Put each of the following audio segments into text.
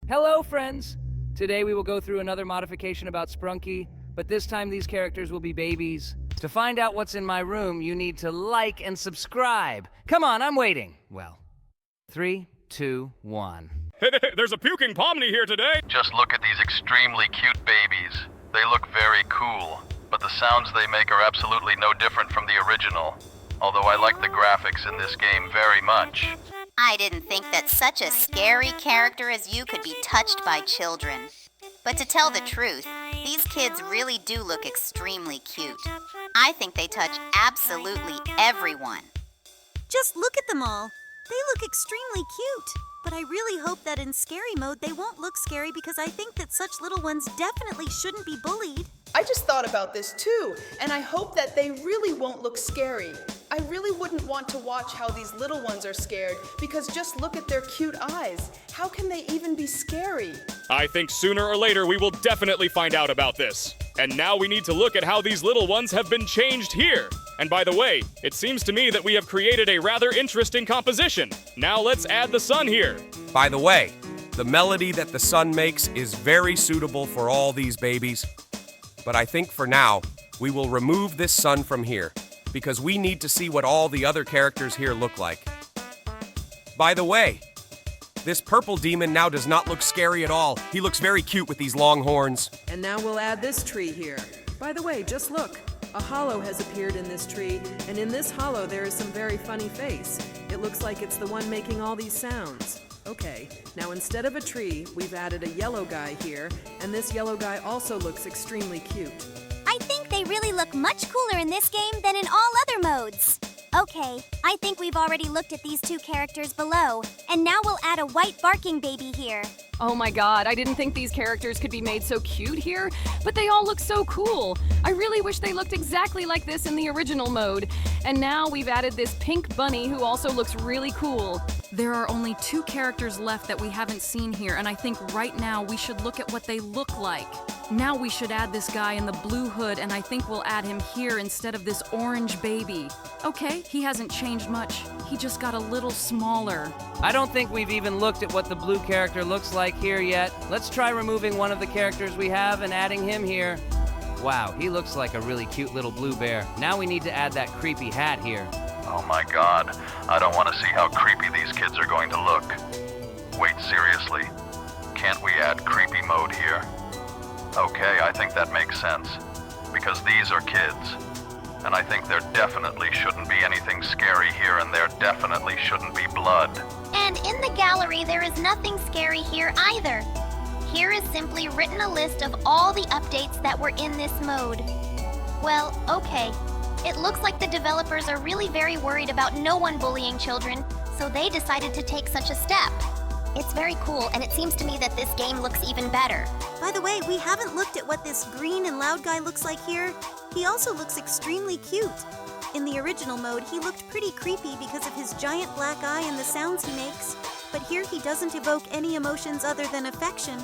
Hello, friends! Today we will go through another modification about Sprunki, but this time these characters will be babies. To find out what's in my room, you need to like and subscribe. Come on, I'm waiting. Well, 3, 2, 1. There's a puking Pomni here today! Just look at these extremely cute babies. They look very cool, but the sounds they make are absolutely no different from the original. Although I like the graphics in this game very much. I didn't think that such a scary character as you could be touched by children. But to tell the truth, these kids really do look extremely cute. I think they touch absolutely everyone. Just look at them all. They look extremely cute. But I really hope that in scary mode they won't look scary because I think that such little ones definitely shouldn't be bullied. I just thought about this too, and I hope that they really won't look scary. I really wouldn't want to watch how these little ones are scared because just look at their cute eyes. How can they even be scary? I think sooner or later we will definitely find out about this. And now we need to look at how these little ones have been changed here. And by the way, it seems to me that we have created a rather interesting composition. Now let's add the sun here. By the way, the melody that the sun makes is very suitable for all these babies. But I think for now, we will remove this sun from here, because we need to see what all the other characters here look like. By the way, this purple demon now does not look scary at all. He looks very cute with these long horns. And now we'll add this tree here. By the way, just look. A hollow has appeared in this tree, and in this hollow there is some very funny face. It looks like it's the one making all these sounds. Okay, now instead of a tree, we've added a yellow guy here, and this yellow guy also looks extremely cute. I think they really look much cooler in this game than in all other modes. Okay, I think we've already looked at these two characters below, and now we'll add a white barking baby here. Oh my god, I didn't think these characters could be made so cute here, but they all look so cool. I really wish they looked exactly like this in the original mode. And now we've added this pink bunny who also looks really cool. There are only 2 characters left that we haven't seen here, and I think right now we should look at what they look like. Now we should add this guy in the blue hood, and I think we'll add him here instead of this orange baby. Okay, he hasn't changed much. He just got a little smaller. I don't think we've even looked at what the blue character looks like here yet. Let's try removing one of the characters we have and adding him here. Wow, he looks like a really cute little blue bear. Now we need to add that creepy hat here. Oh my god, I don't want to see how creepy these kids are going to look. Wait, seriously? Can't we add creepy mode here? Okay, I think that makes sense. Because these are kids. And I think there definitely shouldn't be anything scary here, and there definitely shouldn't be blood. And in the gallery, there is nothing scary here either. Here is simply written a list of all the updates that were in this mode. Well, okay. It looks like the developers are really very worried about no one bullying children, so they decided to take such a step. It's very cool, and it seems to me that this game looks even better. By the way, we haven't looked at what this green and loud guy looks like here. He also looks extremely cute. In the original mode, he looked pretty creepy because of his giant black eye and the sounds he makes. But here he doesn't evoke any emotions other than affection.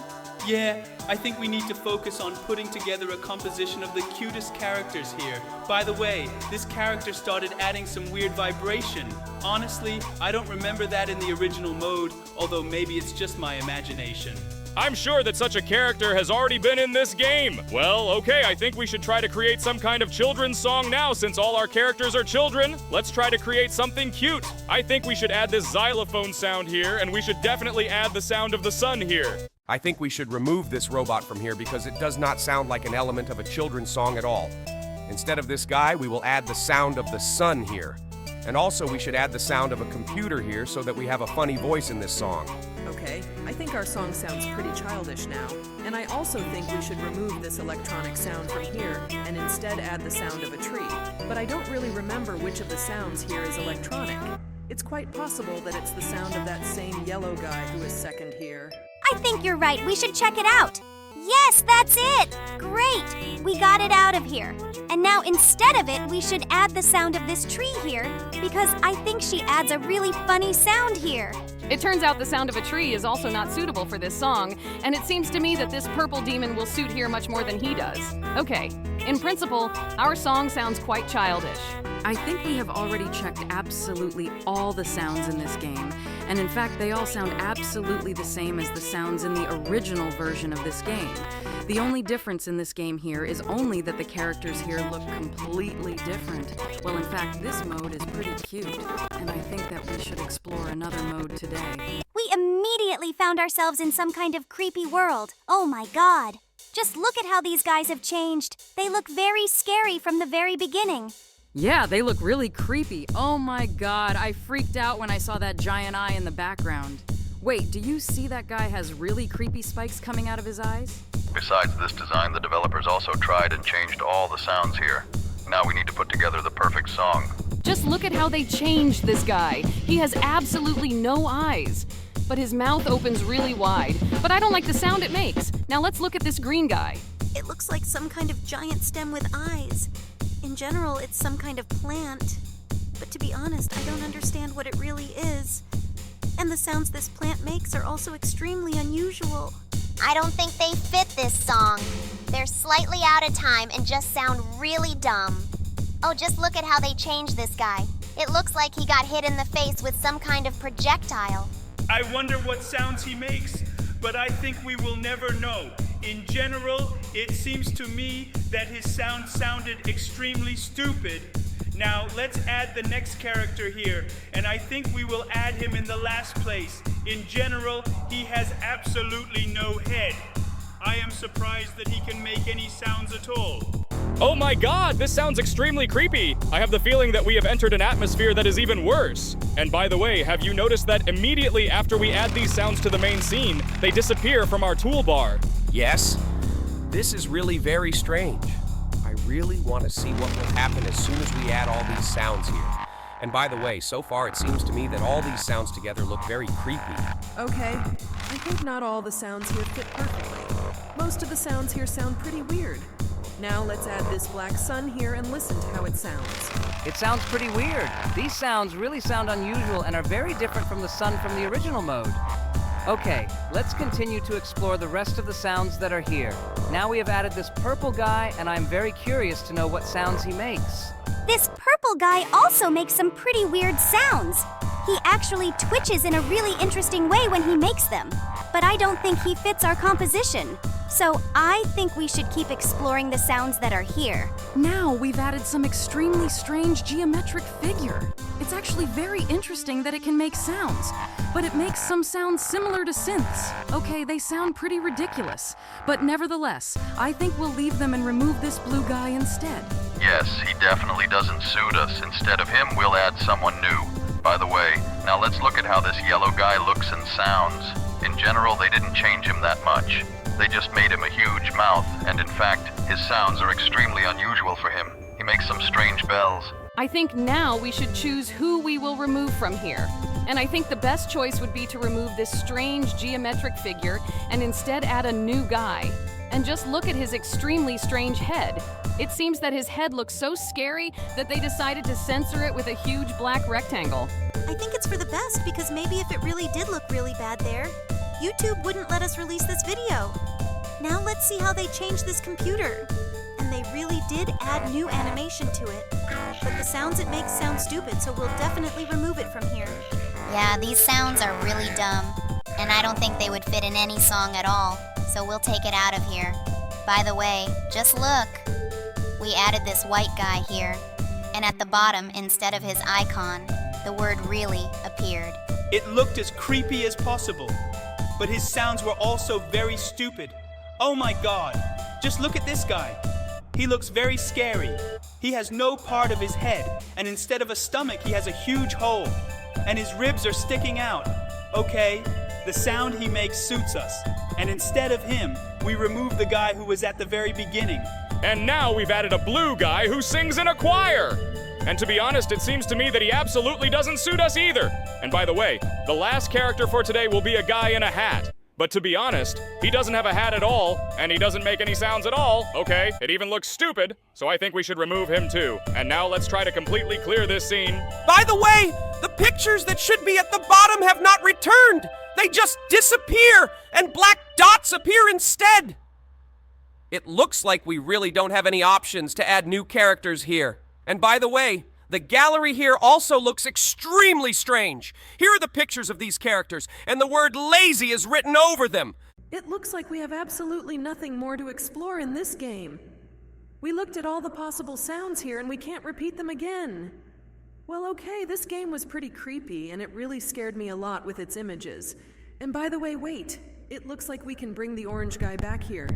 Yeah, I think we need to focus on putting together a composition of the cutest characters here. By the way, this character started adding some weird vibration. Honestly, I don't remember that in the original mode, although maybe it's just my imagination. I'm sure that such a character has already been in this game. Well, okay, I think we should try to create some kind of children's song now since all our characters are children. Let's try to create something cute. I think we should add this xylophone sound here, and we should definitely add the sound of the sun here. I think we should remove this robot from here because it does not sound like an element of a children's song at all. Instead of this guy, we will add the sound of the sun here. And also we should add the sound of a computer here so that we have a funny voice in this song. Okay, I think our song sounds pretty childish now. And I also think we should remove this electronic sound from here and instead add the sound of a tree. But I don't really remember which of the sounds here is electronic. It's quite possible that it's the sound of that same yellow guy who is second here. I think you're right. We should check it out. Yes, that's it! Great! We got it out of here. And now instead of it, we should add the sound of this tree here, because I think she adds a really funny sound here. It turns out the sound of a tree is also not suitable for this song, and it seems to me that this purple demon will suit here much more than he does. Okay, in principle, our song sounds quite childish. I think we have already checked absolutely all the sounds in this game, And in fact, they all sound absolutely the same as the sounds in the original version of this game. The only difference in this game here is only that the characters here look completely different. Well, in fact, this mode is pretty cute, and I think that we should explore another mode today. We immediately found ourselves in some kind of creepy world. Oh my god. Just look at how these guys have changed. They look very scary from the very beginning. Yeah, they look really creepy. Oh my god, I freaked out when I saw that giant eye in the background. Wait, do you see that guy has really creepy spikes coming out of his eyes? Besides this design, the developers also tried and changed all the sounds here. Now we need to put together the perfect song. Just look at how they changed this guy. He has absolutely no eyes, but his mouth opens really wide. But I don't like the sound it makes. Now let's look at this green guy. It looks like some kind of giant stem with eyes. In general, it's some kind of plant. But to be honest, I don't understand what it really is. And the sounds this plant makes are also extremely unusual. I don't think they fit this song. They're slightly out of time and just sound really dumb. Oh, just look at how they changed this guy. It looks like he got hit in the face with some kind of projectile. I wonder what sounds he makes, but I think we will never know. In general, it seems to me that his sound sounded extremely stupid. Now, let's add the next character here, and I think we will add him in the last place. In general, he has absolutely no head. I am surprised that he can make any sounds at all. Oh my god, this sounds extremely creepy. I have the feeling that we have entered an atmosphere that is even worse. And by the way, have you noticed that immediately after we add these sounds to the main scene, they disappear from our toolbar? Yes, this is really very strange. I really want to see what will happen as soon as we add all these sounds here. And by the way, so far it seems to me that all these sounds together look very creepy. Okay, I think not all the sounds here fit perfectly. Most of the sounds here sound pretty weird. Now let's add this black sun here and listen to how it sounds. It sounds pretty weird. These sounds really sound unusual and are very different from the sun from the original mode. Okay, let's continue to explore the rest of the sounds that are here. Now we have added this purple guy, and I'm very curious to know what sounds he makes. This purple guy also makes some pretty weird sounds. He actually twitches in a really interesting way when he makes them. But I don't think he fits our composition. So I think we should keep exploring the sounds that are here. Now we've added some extremely strange geometric figure. It's actually very interesting that it can make sounds, but it makes some sounds similar to synths. Okay, they sound pretty ridiculous, but nevertheless, I think we'll leave them and remove this blue guy instead. Yes, he definitely doesn't suit us. Instead of him, we'll add someone new. By the way, now let's look at how this yellow guy looks and sounds. In general, they didn't change him that much. They just made him a huge mouth, and in fact, his sounds are extremely unusual for him. He makes some strange bells. I think now we should choose who we will remove from here. And I think the best choice would be to remove this strange geometric figure and instead add a new guy. And just look at his extremely strange head. It seems that his head looks so scary that they decided to censor it with a huge black rectangle. I think it's for the best because maybe if it really did look really bad there, YouTube wouldn't let us release this video. Now let's see how they changed this computer. And they really did add new animation to it. But the sounds it makes sound stupid, so we'll definitely remove it from here. Yeah, these sounds are really dumb. And I don't think they would fit in any song at all. So we'll take it out of here. By the way, just look. We added this white guy here. And at the bottom, instead of his icon, the word really appeared. It looked as creepy as possible, but his sounds were also very stupid. Oh my god, just look at this guy. He looks very scary. He has no part of his head, and instead of a stomach, he has a huge hole. And his ribs are sticking out. Okay, the sound he makes suits us. And instead of him, we remove the guy who was at the very beginning. And now we've added a blue guy who sings in a choir! And to be honest, it seems to me that he absolutely doesn't suit us either. And by the way, the last character for today will be a guy in a hat. But to be honest, he doesn't have a hat at all, and he doesn't make any sounds at all. Okay, it even looks stupid, so I think we should remove him too. And now let's try to completely clear this scene. By the way, the pictures that should be at the bottom have not returned. They just disappear, and black dots appear instead. It looks like we really don't have any options to add new characters here. And by the way, The gallery here also looks extremely strange. Here are the pictures of these characters, and the word lazy is written over them. It looks like we have absolutely nothing more to explore in this game. We looked at all the possible sounds here and we can't repeat them again. Well, okay, this game was pretty creepy and it really scared me a lot with its images. And by the way, wait, it looks like we can bring the orange guy back here.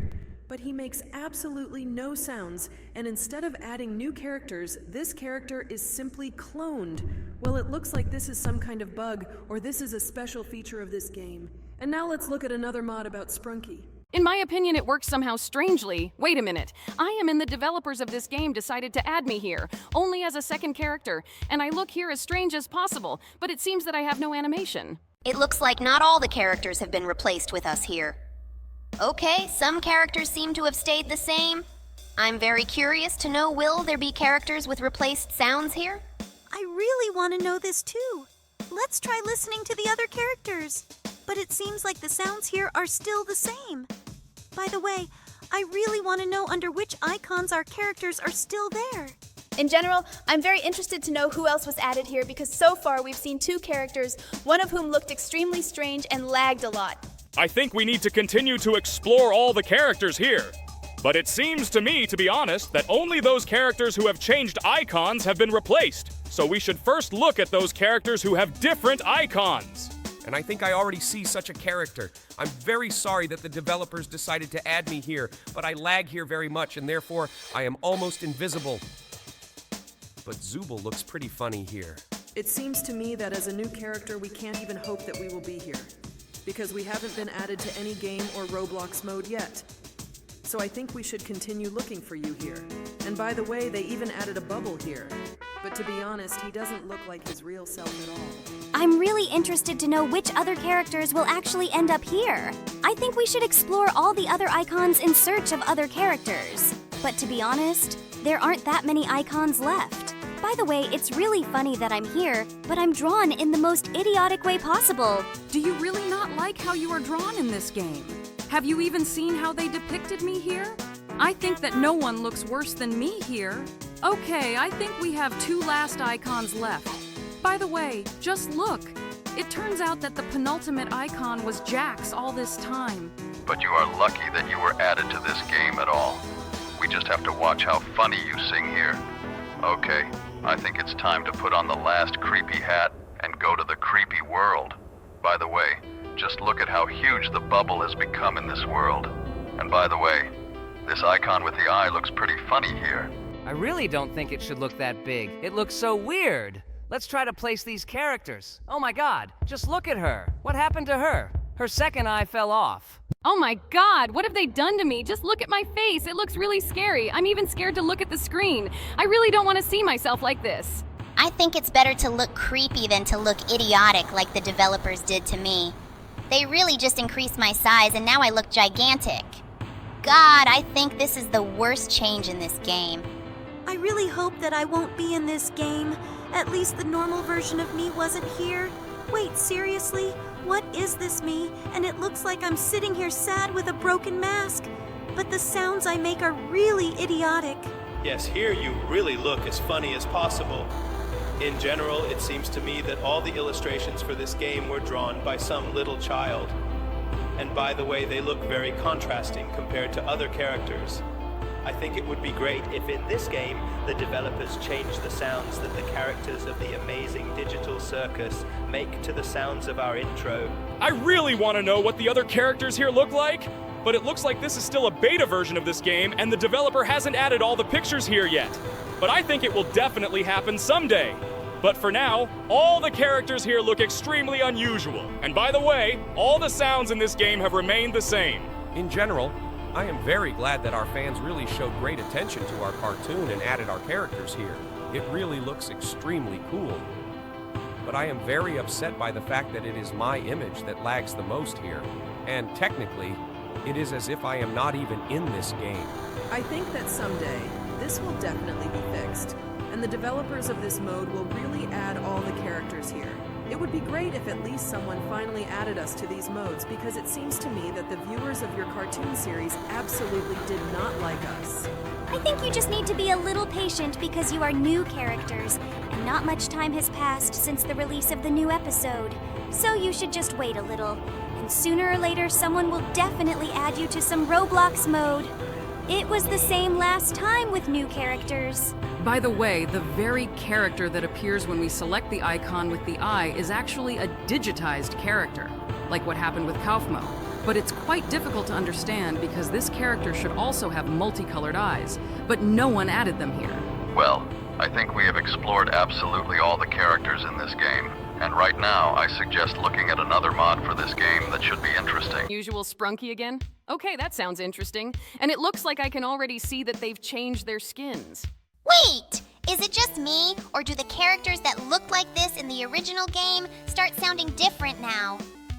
But he makes absolutely no sounds, and instead of adding new characters, this character is simply cloned. Well, it looks like this is some kind of bug, or this is a special feature of this game. And now let's look at another mod about Sprunki. In my opinion, it works somehow strangely. Wait a minute. I am in the developers of this game decided to add me here, only as a second character, and I look here as strange as possible, but it seems that I have no animation. It looks like not all the characters have been replaced with us here. Okay, some characters seem to have stayed the same. I'm very curious to know, will there be characters with replaced sounds here? I really want to know this too. Let's try listening to the other characters. But it seems like the sounds here are still the same. By the way, I really want to know under which icons our characters are still there. In general, I'm very interested to know who else was added here because so far we've seen 2 characters, one of whom looked extremely strange and lagged a lot. I think we need to continue to explore all the characters here. But it seems to me, to be honest, that only those characters who have changed icons have been replaced. So we should first look at those characters who have different icons. And I think I already see such a character. I'm very sorry that the developers decided to add me here, but I lag here very much, and therefore I am almost invisible. But Zubul looks pretty funny here. It seems to me that as a new character, we can't even hope that we will be here, because we haven't been added to any game or Roblox mode yet. So I think we should continue looking for you here. And by the way, they even added a bubble here. But to be honest, he doesn't look like his real self at all. I'm really interested to know which other characters will actually end up here. I think we should explore all the other icons in search of other characters. But to be honest, there aren't that many icons left. By the way, it's really funny that I'm here, but I'm drawn in the most idiotic way possible. Do you really not like how you are drawn in this game? Have you even seen how they depicted me here? I think that no one looks worse than me here. Okay, I think we have 2 last icons left. By the way, just look. It turns out that the penultimate icon was Jax all this time. But you are lucky that you were added to this game at all. We just have to watch how funny you sing here. Okay, I think it's time to put on the last creepy hat and go to the creepy world. By the way, just look at how huge the bubble has become in this world. And by the way, this icon with the eye looks pretty funny here. I really don't think it should look that big. It looks so weird. Let's try to place these characters. Oh my god, just look at her. What happened to her? Her second eye fell off. Oh my god, what have they done to me? Just look at my face. It looks really scary. I'm even scared to look at the screen. I really don't want to see myself like this. I think it's better to look creepy than to look idiotic like the developers did to me. They really just increased my size and now I look gigantic. God, I think this is the worst change in this game. I really hope that I won't be in this game. At least the normal version of me wasn't here. Wait, seriously? What is this me? And it looks like I'm sitting here sad with a broken mask. But the sounds I make are really idiotic. Yes, here you really look as funny as possible. In general, it seems to me that all the illustrations for this game were drawn by some little child. And by the way, they look very contrasting compared to other characters. I think it would be great if in this game, the developers changed the sounds that the characters of the amazing digital circus make to the sounds of our intro. I really want to know what the other characters here look like, but it looks like this is still a beta version of this game and the developer hasn't added all the pictures here yet. But I think it will definitely happen someday. But for now, all the characters here look extremely unusual. And by the way, all the sounds in this game have remained the same. In general, I am very glad that our fans really showed great attention to our cartoon and added our characters here. It really looks extremely cool. But I am very upset by the fact that it is my image that lags the most here. And technically, it is as if I am not even in this game. I think that someday, this will definitely be fixed, and the developers of this mode will really add all the characters here. It would be great if at least someone finally added us to these modes, because it seems to me that the viewers of your cartoon series absolutely did not like us. I think you just need to be a little patient because you are new characters, and not much time has passed since the release of the new episode. So you should just wait a little, and sooner or later someone will definitely add you to some Roblox mode. It was the same last time with new characters. By the way, the very character that appears when we select the icon with the eye is actually a digitized character, like what happened with Kaufmo. But it's quite difficult to understand because this character should also have multicolored eyes, but no one added them here. Well, I think we have explored absolutely all the characters in this game. And right now, I suggest looking at another mod for this game that should be interesting. Usual Sprunki again? Okay, that sounds interesting. And it looks like I can already see that they've changed their skins. Wait! Is it just me, or do the characters that looked like this in the original game start sounding different now?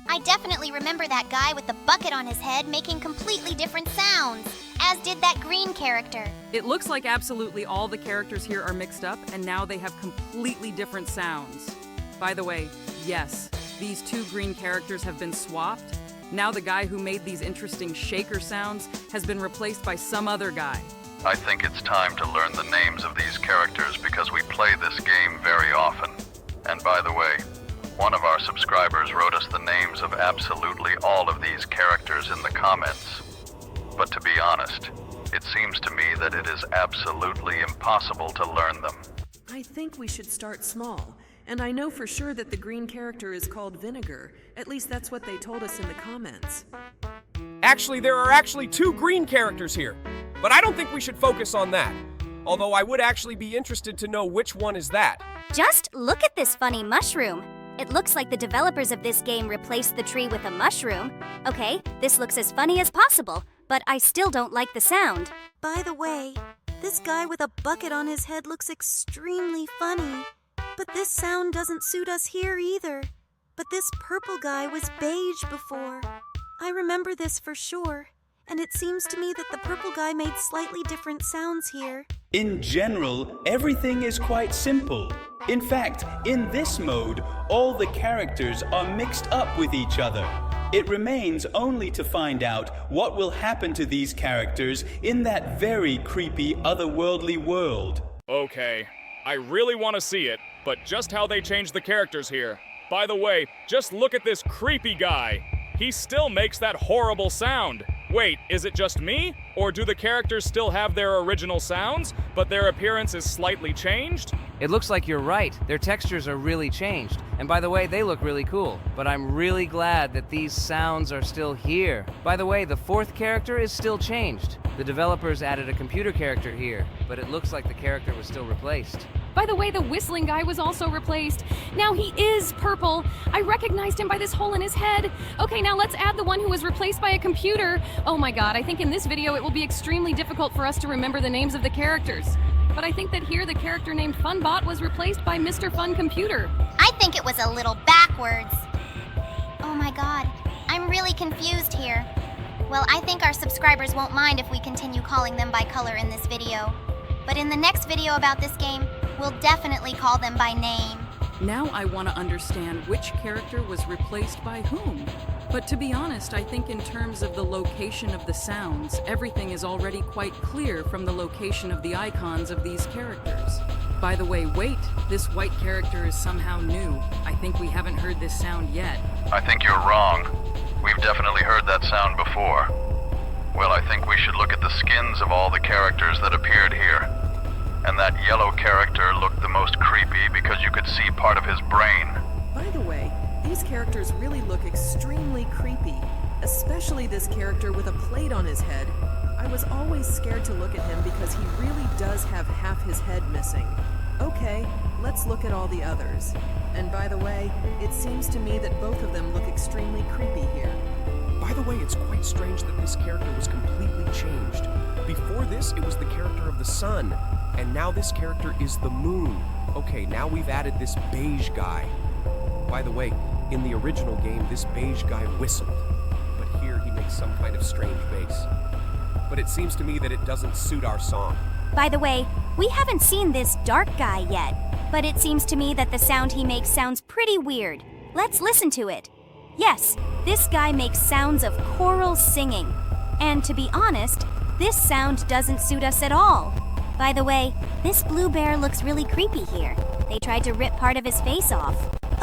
I definitely remember that guy with the bucket on his head making completely different sounds, as did that green character. It looks like absolutely all the characters here are mixed up, and now they have completely different sounds. By the way, yes, these two green characters have been swapped. Now the guy who made these interesting shaker sounds has been replaced by some other guy. I think it's time to learn the names of these characters because we play this game very often. And by the way, one of our subscribers wrote us the names of absolutely all of these characters in the comments. But to be honest, it seems to me that it is absolutely impossible to learn them. I think we should start small. And I know for sure that the green character is called Vinegar. At least that's what they told us in the comments. Actually, there are actually two green characters here, but I don't think we should focus on that. Although I would actually be interested to know which one is that. Just look at this funny mushroom. It looks like the developers of this game replaced the tree with a mushroom. Okay, this looks as funny as possible, but I still don't like the sound. By the way, this guy with a bucket on his head looks extremely funny. But this sound doesn't suit us here either. But this purple guy was beige before. I remember this for sure. And it seems to me that the purple guy made slightly different sounds here. In general, everything is quite simple. In fact, in this mode, all the characters are mixed up with each other. It remains only to find out what will happen to these characters in that very creepy otherworldly world. Okay, I really want to see it, but just how they changed the characters here. By the way, just look at this creepy guy. He still makes that horrible sound. Wait, is it just me? Or do the characters still have their original sounds, but their appearance is slightly changed? It looks like you're right. Their textures are really changed. And by the way, they look really cool. But I'm really glad that these sounds are still here. By the way, the fourth character is still changed. The developers added a computer character here, but it looks like the character was still replaced. By the way, the whistling guy was also replaced. Now he is purple. I recognized him by this hole in his head. Okay, now let's add the one who was replaced by a computer. Oh my god, I think in this video it will be extremely difficult for us to remember the names of the characters. But I think that here the character named Funbot was replaced by Mr. Fun Computer. I think it was a little backwards. Oh my god, I'm really confused here. Well, I think our subscribers won't mind if we continue calling them by color in this video. But in the next video about this game, we'll definitely call them by name. Now I want to understand which character was replaced by whom. But to be honest, I think in terms of the location of the sounds, everything is already quite clear from the location of the icons of these characters. By the way, wait, this white character is somehow new. I think we haven't heard this sound yet. I think you're wrong. We've definitely heard that sound before. Well, I think we should look at the skins of all the characters that appeared here. And that yellow character looked the most creepy because you could see part of his brain. By the way, these characters really look extremely creepy, especially this character with a plate on his head. I was always scared to look at him because he really does have half his head missing. Okay, let's look at all the others. And by the way, it seems to me that both of them look extremely creepy here. By the way, it's quite strange that this character was completely changed. Before this, it was the character of the sun, and now this character is the moon. Okay, now we've added this beige guy. By the way, in the original game, this beige guy whistled, but here he makes some kind of strange bass. But it seems to me that it doesn't suit our song. By the way, we haven't seen this dark guy yet, but it seems to me that the sound he makes sounds pretty weird. Let's listen to it. Yes, this guy makes sounds of choral singing. And to be honest, this sound doesn't suit us at all. By the way, this blue bear looks really creepy here. They tried to rip part of his face off.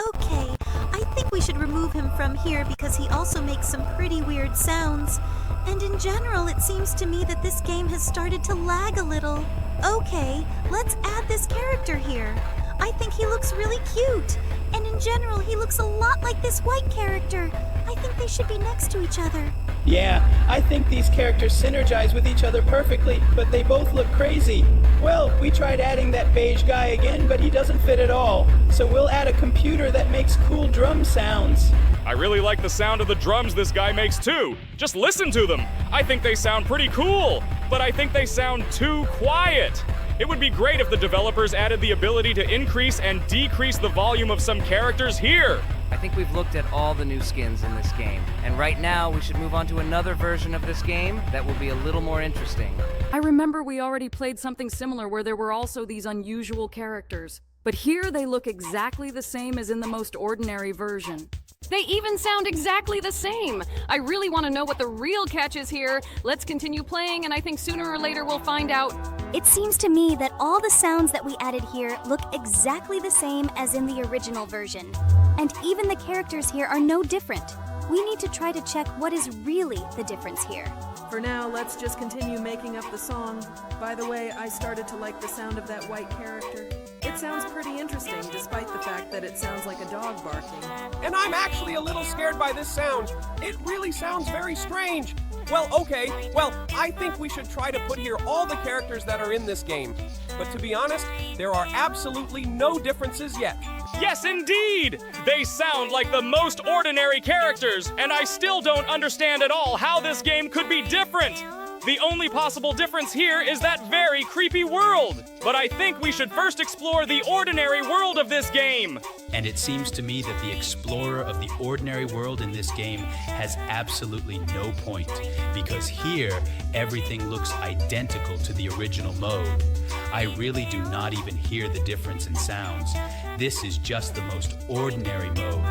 Okay, I think we should remove him from here because he also makes some pretty weird sounds. And in general, it seems to me that this game has started to lag a little. Okay, let's add this character here. I think he looks really cute. And in general, he looks a lot like this white character. I think they should be next to each other. Yeah, I think these characters synergize with each other perfectly, but they both look crazy. Well, we tried adding that beige guy again, but he doesn't fit at all. So we'll add a computer that makes cool drum sounds. I really like the sound of the drums this guy makes too. Just listen to them. I think they sound pretty cool, but I think they sound too quiet. It would be great if the developers added the ability to increase and decrease the volume of some characters here. I think we've looked at all the new skins in this game, and right now we should move on to another version of this game that will be a little more interesting. I remember we already played something similar where there were also these unusual characters. But here they look exactly the same as in the most ordinary version. They even sound exactly the same. I really want to know what the real catch is here. Let's continue playing, and I think sooner or later we'll find out. It seems to me that all the sounds that we added here look exactly the same as in the original version. And even the characters here are no different. We need to try to check what is really the difference here. For now, let's just continue making up the song. By the way, I started to like the sound of that white character. It sounds pretty interesting, despite the fact that it sounds like a dog barking. And I'm actually a little scared by this sound. It really sounds very strange. Well, okay. Well, I think we should try to put here all the characters that are in this game. But to be honest, there are absolutely no differences yet. Yes, indeed! They sound like the most ordinary characters, and I still don't understand at all how this game could be different. The only possible difference here is that very creepy world. But I think we should first explore the ordinary world of this game. And it seems to me that the explorer of the ordinary world in this game has absolutely no point, because here everything looks identical to the original mode. I really do not even hear the difference in sounds. This is just the most ordinary mode.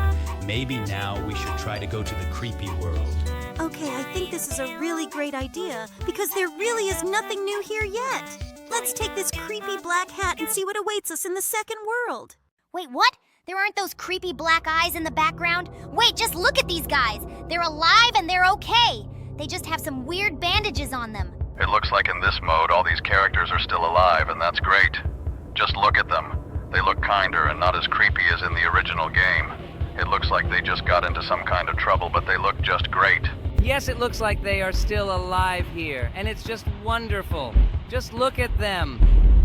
Maybe now we should try to go to the creepy world. Okay, I think this is a really great idea, because there really is nothing new here yet. Let's take this creepy black hat and see what awaits us in the second world. Wait, what? There aren't those creepy black eyes in the background? Wait, just look at these guys. They're alive and they're okay. They just have some weird bandages on them. It looks like in this mode all these characters are still alive, and that's great. Just look at them. They look kinder and not as creepy as in the original game. It looks like they just got into some kind of trouble, but they look just great. Yes, it looks like they are still alive here, and it's just wonderful. Just look at them.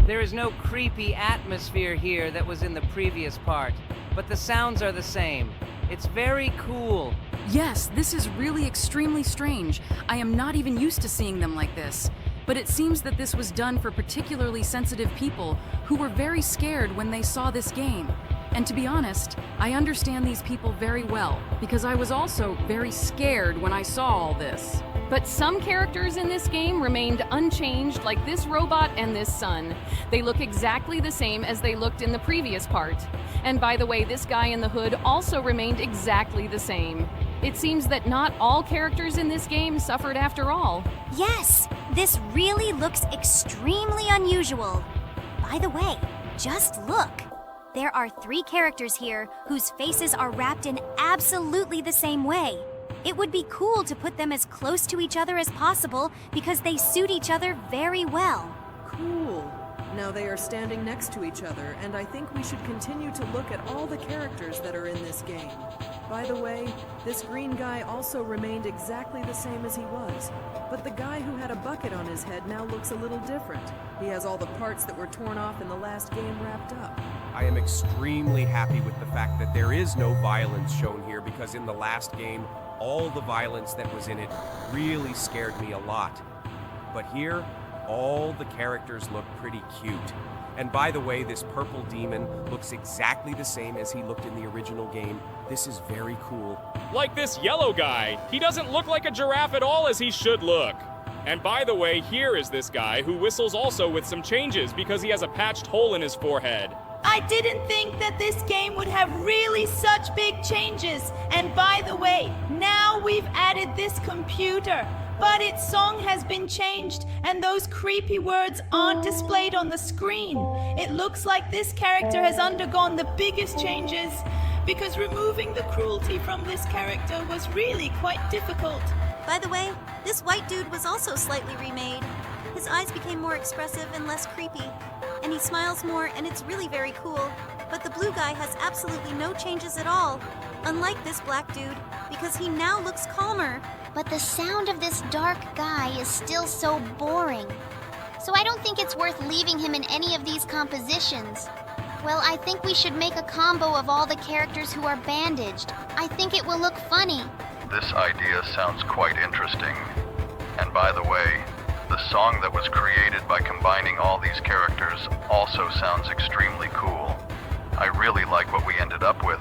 There is no creepy atmosphere here that was in the previous part, but the sounds are the same. It's very cool. Yes, this is really extremely strange. I am not even used to seeing them like this. But it seems that this was done for particularly sensitive people who were very scared when they saw this game. And to be honest, I understand these people very well, because I was also very scared when I saw all this. But some characters in this game remained unchanged, like this robot and this sun. They look exactly the same as they looked in the previous part. And by the way, this guy in the hood also remained exactly the same. It seems that not all characters in this game suffered after all. Yes, this really looks extremely unusual. By the way, just look. There are 3 characters here whose faces are wrapped in absolutely the same way. It would be cool to put them as close to each other as possible because they suit each other very well. Cool. Now they are standing next to each other, and I think we should continue to look at all the characters that are in this game. By the way, this green guy also remained exactly the same as he was, but the guy who had a bucket on his head now looks a little different. He has all the parts that were torn off in the last game wrapped up. I am extremely happy with the fact that there is no violence shown here, because in the last game, all the violence that was in it really scared me a lot. But here, all the characters look pretty cute. And by the way, this purple demon looks exactly the same as he looked in the original game. This is very cool. Like this yellow guy. He doesn't look like a giraffe at all as he should look. And by the way, here is this guy who whistles also with some changes because he has a patched hole in his forehead. I didn't think that this game would have really such big changes. And by the way, now we've added this computer. but its song has been changed and those creepy words aren't displayed on the screen. It looks like this character has undergone the biggest changes because removing the cruelty from this character was really quite difficult. By the way, this white dude was also slightly remade. His eyes became more expressive and less creepy, and he smiles more, and it's really very cool. But the blue guy has absolutely no changes at all, unlike this black dude, because he now looks calmer. But the sound of this dark guy is still so boring. So I don't think it's worth leaving him in any of these compositions. Well, I think we should make a combo of all the characters who are bandaged. I think it will look funny. This idea sounds quite interesting. And by the way, the song that was created by combining all these characters also sounds extremely cool. I really like what we ended up with.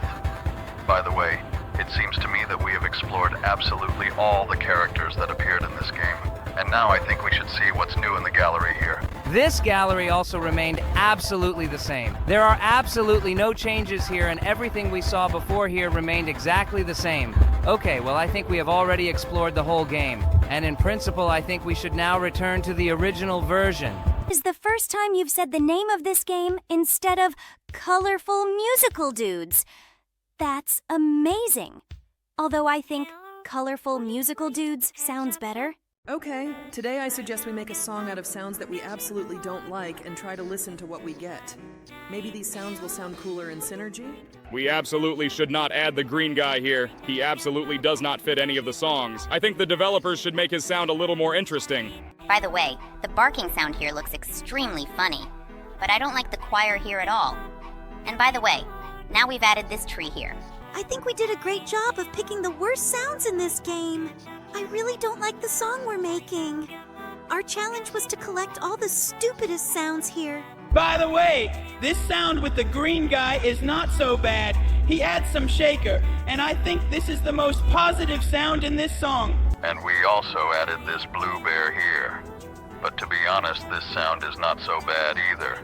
By the way, it seems to me that we have explored absolutely all the characters that appeared in this game. And now I think we should see what's new in the gallery here. This gallery also remained absolutely the same. There are absolutely no changes here, and everything we saw before here remained exactly the same. Okay, well, I think we have already explored the whole game. And in principle, I think we should now return to the original version. This is the first time you've said the name of this game instead of Colorful Musical Dudes. That's amazing. Although I think Colorful Musical Dudes sounds better. Okay, today I suggest we make a song out of sounds that we absolutely don't like and try to listen to what we get. Maybe these sounds will sound cooler in synergy? We absolutely should not add the green guy here. He absolutely does not fit any of the songs. I think the developers should make his sound a little more interesting. By the way, the barking sound here looks extremely funny, but I don't like the choir here at all. And by the way, now we've added this tree here. I think we did a great job of picking the worst sounds in this game. I really don't like the song we're making. Our challenge was to collect all the stupidest sounds here. By the way, this sound with the green guy is not so bad. He adds some shaker, and I think this is the most positive sound in this song. And we also added this blue bear here. But to be honest, this sound is not so bad either.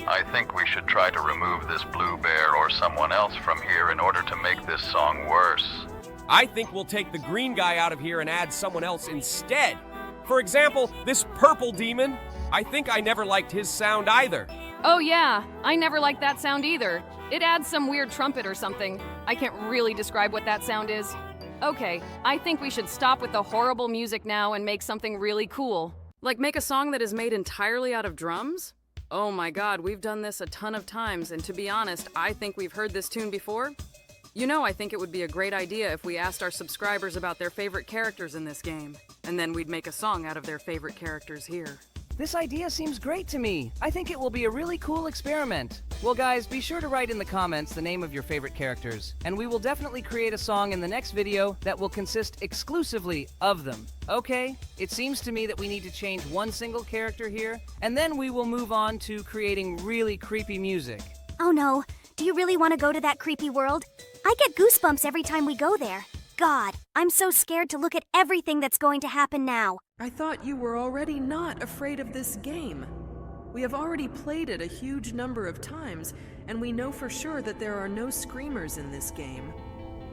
I think we should try to remove this blue bear or someone else from here in order to make this song worse. I think we'll take the green guy out of here and add someone else instead. For example, this purple demon. I think I never liked his sound either. Oh yeah, I never liked that sound either. It adds some weird trumpet or something. I can't really describe what that sound is. Okay, I think we should stop with the horrible music now and make something really cool. Like make a song that is made entirely out of drums? Oh my god, we've done this a ton of times, and to be honest, I think we've heard this tune before. You know, I think it would be a great idea if we asked our subscribers about their favorite characters in this game, and then we'd make a song out of their favorite characters here. This idea seems great to me. I think it will be a really cool experiment. Well, guys, be sure to write in the comments the name of your favorite characters, and we will definitely create a song in the next video that will consist exclusively of them. Okay, it seems to me that we need to change one single character here, and then we will move on to creating really creepy music. Oh no, do you really want to go to that creepy world? I get goosebumps every time we go there. God, I'm so scared to look at everything that's going to happen now. I thought you were already not afraid of this game. We have already played it a huge number of times, and we know for sure that there are no screamers in this game.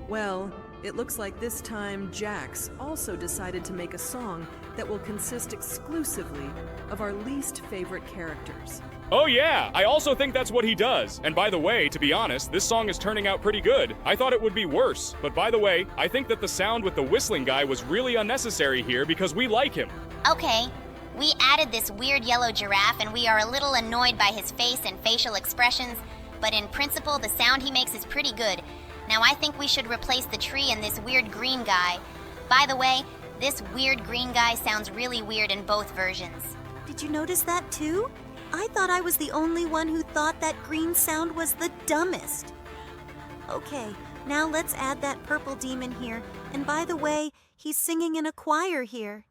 Well, it looks like this time Jax also decided to make a song that will consist exclusively of our least favorite characters. Oh yeah, I also think that's what he does. And by the way, to be honest, this song is turning out pretty good. I thought it would be worse. But by the way, I think that the sound with the whistling guy was really unnecessary here because we like him. Okay, we added this weird yellow giraffe and we are a little annoyed by his face and facial expressions, but in principle, the sound he makes is pretty good. Now I think we should replace the tree and this weird green guy. By the way, this weird green guy sounds really weird in both versions. Did you notice that too? I thought I was the only one who thought that green sound was the dumbest. Okay, now let's add that purple demon here. And by the way, he's singing in a choir here.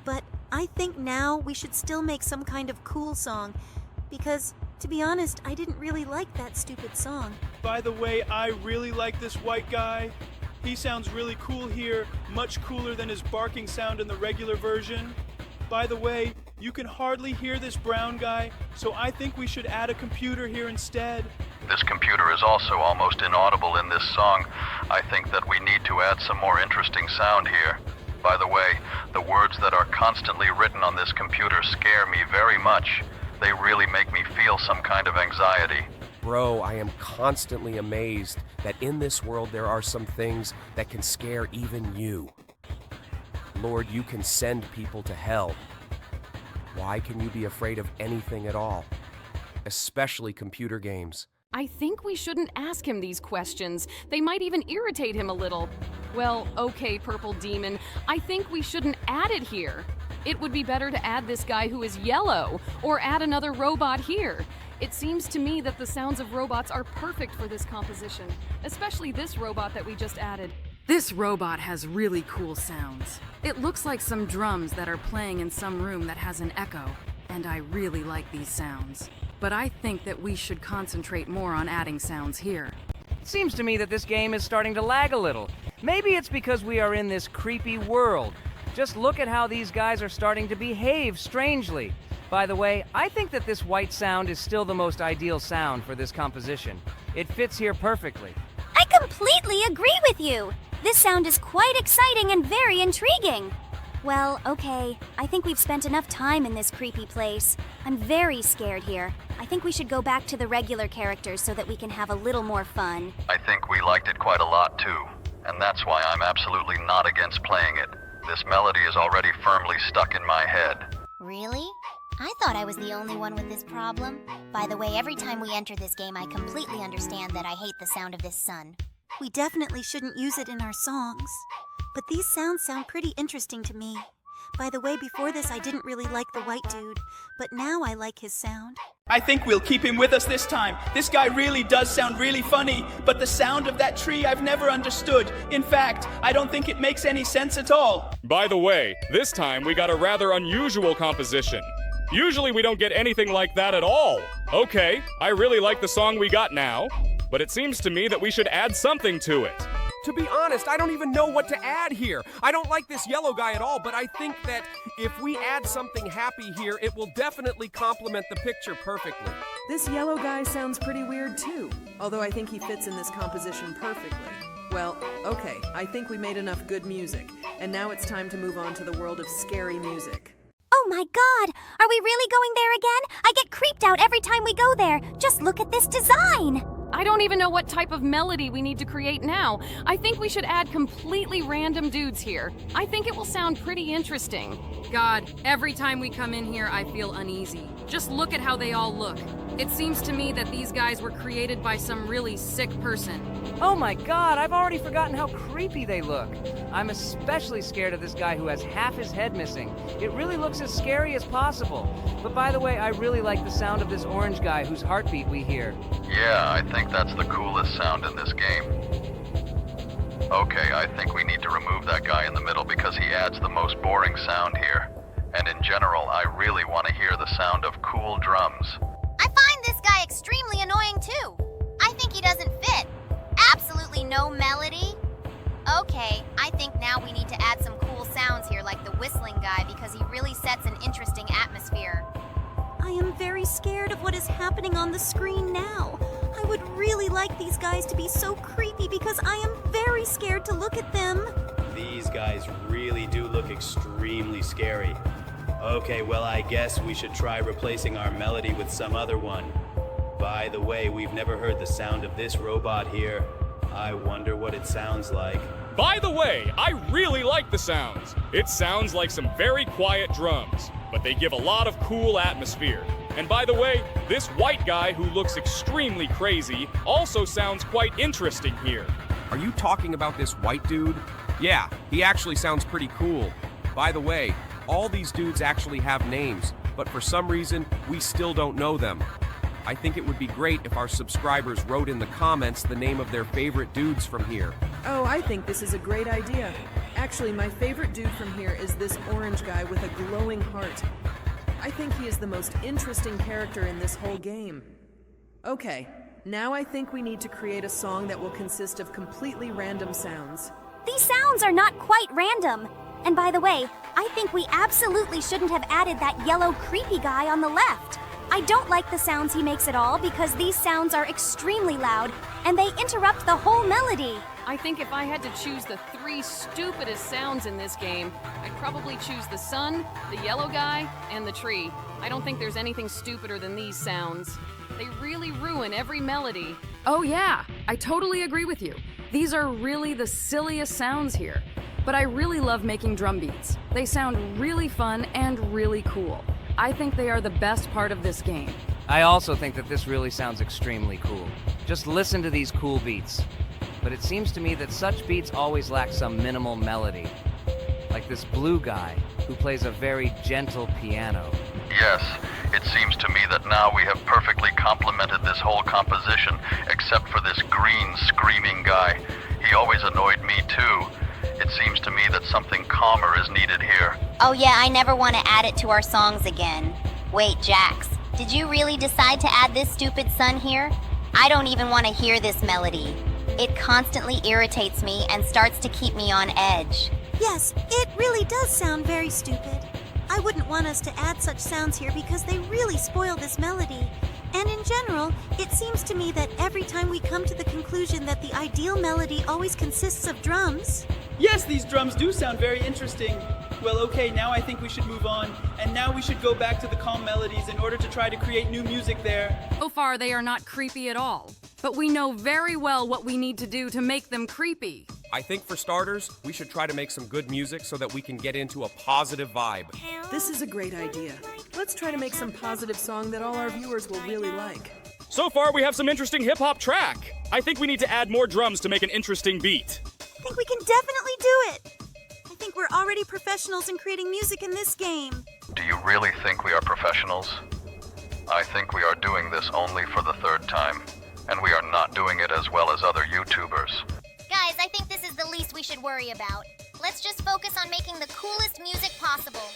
But I think now we should still make some kind of cool song, because, to be honest, I didn't really like that stupid song. By the way, I really like this white guy. He sounds really cool here, much cooler than his barking sound in the regular version. By the way, you can hardly hear this brown guy, so I think we should add a computer here instead. This computer is also almost inaudible in this song. I think that we need to add some more interesting sound here. By the way, the words that are constantly written on this computer scare me very much. They really make me feel some kind of anxiety. Bro, I am constantly amazed that in this world there are some things that can scare even you. Lord, you can send people to hell. Why can you be afraid of anything at all? Especially computer games. I think we shouldn't ask him these questions. They might even irritate him a little. Well, okay, Purple Demon, I think we shouldn't add it here. It would be better to add this guy who is yellow, or add another robot here. It seems to me that the sounds of robots are perfect for this composition, especially this robot that we just added. This robot has really cool sounds. It looks like some drums that are playing in some room that has an echo, and I really like these sounds. But I think that we should concentrate more on adding sounds here. It seems to me that this game is starting to lag a little. Maybe it's because we are in this creepy world. Just look at how these guys are starting to behave strangely. By the way, I think that this white sound is still the most ideal sound for this composition. It fits here perfectly. I completely agree with you. This sound is quite exciting and very intriguing. Well, okay. I think we've spent enough time in this creepy place. I'm very scared here. I think we should go back to the regular characters so that we can have a little more fun. I think we liked it quite a lot too, and that's why I'm absolutely not against playing it. This melody is already firmly stuck in my head. Really? I thought I was the only one with this problem. By the way, every time we enter this game, I completely understand that I hate the sound of this sun. We definitely shouldn't use it in our songs. But these sounds sound pretty interesting to me. By the way, before this I didn't really like the white dude, but now I like his sound. I think we'll keep him with us this time. This guy really does sound really funny, but the sound of that tree I've never understood. In fact, I don't think it makes any sense at all. By the way, this time we got a rather unusual composition. Usually we don't get anything like that at all. Okay, I really like the song we got now, but it seems to me that we should add something to it. To be honest, I don't even know what to add here. I don't like this yellow guy at all, but I think that if we add something happy here, it will definitely complement the picture perfectly. This yellow guy sounds pretty weird too, although I think he fits in this composition perfectly. Well, okay, I think we made enough good music, and now it's time to move on to the world of scary music. Oh my god! Are we really going there again? I get creeped out every time we go there. Just look at this design! I don't even know what type of melody we need to create now. I think we should add completely random dudes here. I think it will sound pretty interesting. God, every time we come in here, I feel uneasy. Just look at how they all look. It seems to me that these guys were created by some really sick person. Oh my god, I've already forgotten how creepy they look. I'm especially scared of this guy who has half his head missing. It really looks as scary as possible. But by the way, I really like the sound of this orange guy whose heartbeat we hear. Yeah, I think that's the coolest sound in this game. Okay, I think we need to remove that guy in the middle because he adds the most boring sound here. And in general, I really want to hear the sound of cool drums. I find this guy extremely annoying too. I think he doesn't fit. Absolutely no melody. Okay, I think now we need to add some cool sounds here like the whistling guy because he really sets an interesting atmosphere. I am very scared of what is happening on the screen now. I would really like these guys to be so creepy because I am very scared to look at them. These guys really do look extremely scary. Okay, well, I guess we should try replacing our melody with some other one. By the way, we've never heard the sound of this robot here. I wonder what it sounds like. By the way, I really like the sounds. It sounds like some very quiet drums, but they give a lot of cool atmosphere. And by the way, this white guy who looks extremely crazy also sounds quite interesting here. Are you talking about this white dude? Yeah, he actually sounds pretty cool. By the way, all these dudes actually have names, but for some reason, we still don't know them. I think it would be great if our subscribers wrote in the comments the name of their favorite dudes from here. Oh, I think this is a great idea. Actually, my favorite dude from here is this orange guy with a glowing heart. I think he is the most interesting character in this whole game. Okay, now I think we need to create a song that will consist of completely random sounds. These sounds are not quite random. And by the way, I think we absolutely shouldn't have added that yellow creepy guy on the left. I don't like the sounds he makes at all because these sounds are extremely loud and they interrupt the whole melody. I think if I had to choose the 3 stupidest sounds in this game, I'd probably choose the sun, the yellow guy, and the tree. I don't think there's anything stupider than these sounds. They really ruin every melody. Oh yeah, I totally agree with you. These are really the silliest sounds here. But I really love making drum beats. They sound really fun and really cool. I think they are the best part of this game. I also think that this really sounds extremely cool. Just listen to these cool beats. But it seems to me that such beats always lack some minimal melody. Like this blue guy, who plays a very gentle piano. Yes, it seems to me that now we have perfectly complemented this whole composition, except for this green, screaming guy. He always annoyed me too. It seems to me that something calmer is needed here. Oh yeah, I never want to add it to our songs again. Wait, Jax, did you really decide to add this stupid sun here? I don't even want to hear this melody. It constantly irritates me and starts to keep me on edge. Yes, it really does sound very stupid. I wouldn't want us to add such sounds here because they really spoil this melody. And in general, it seems to me that every time we come to the conclusion that the ideal melody always consists of drums... Yes, these drums do sound very interesting. Well, okay, now I think we should move on, and now we should go back to the calm melodies in order to try to create new music there. So far, they are not creepy at all. But we know very well what we need to do to make them creepy. I think for starters, we should try to make some good music so that we can get into a positive vibe. This is a great idea. Let's try to make some positive song that all our viewers will really like. So far, we have some interesting hip-hop track. I think we need to add more drums to make an interesting beat. I think we can definitely do it. I think we're already professionals in creating music in this game. Do you really think we are professionals? I think we are doing this only for the 3rd time, and we are not doing it as well as other YouTubers. Guys, I think this is the least we should worry about. Let's just focus on making the coolest music possible.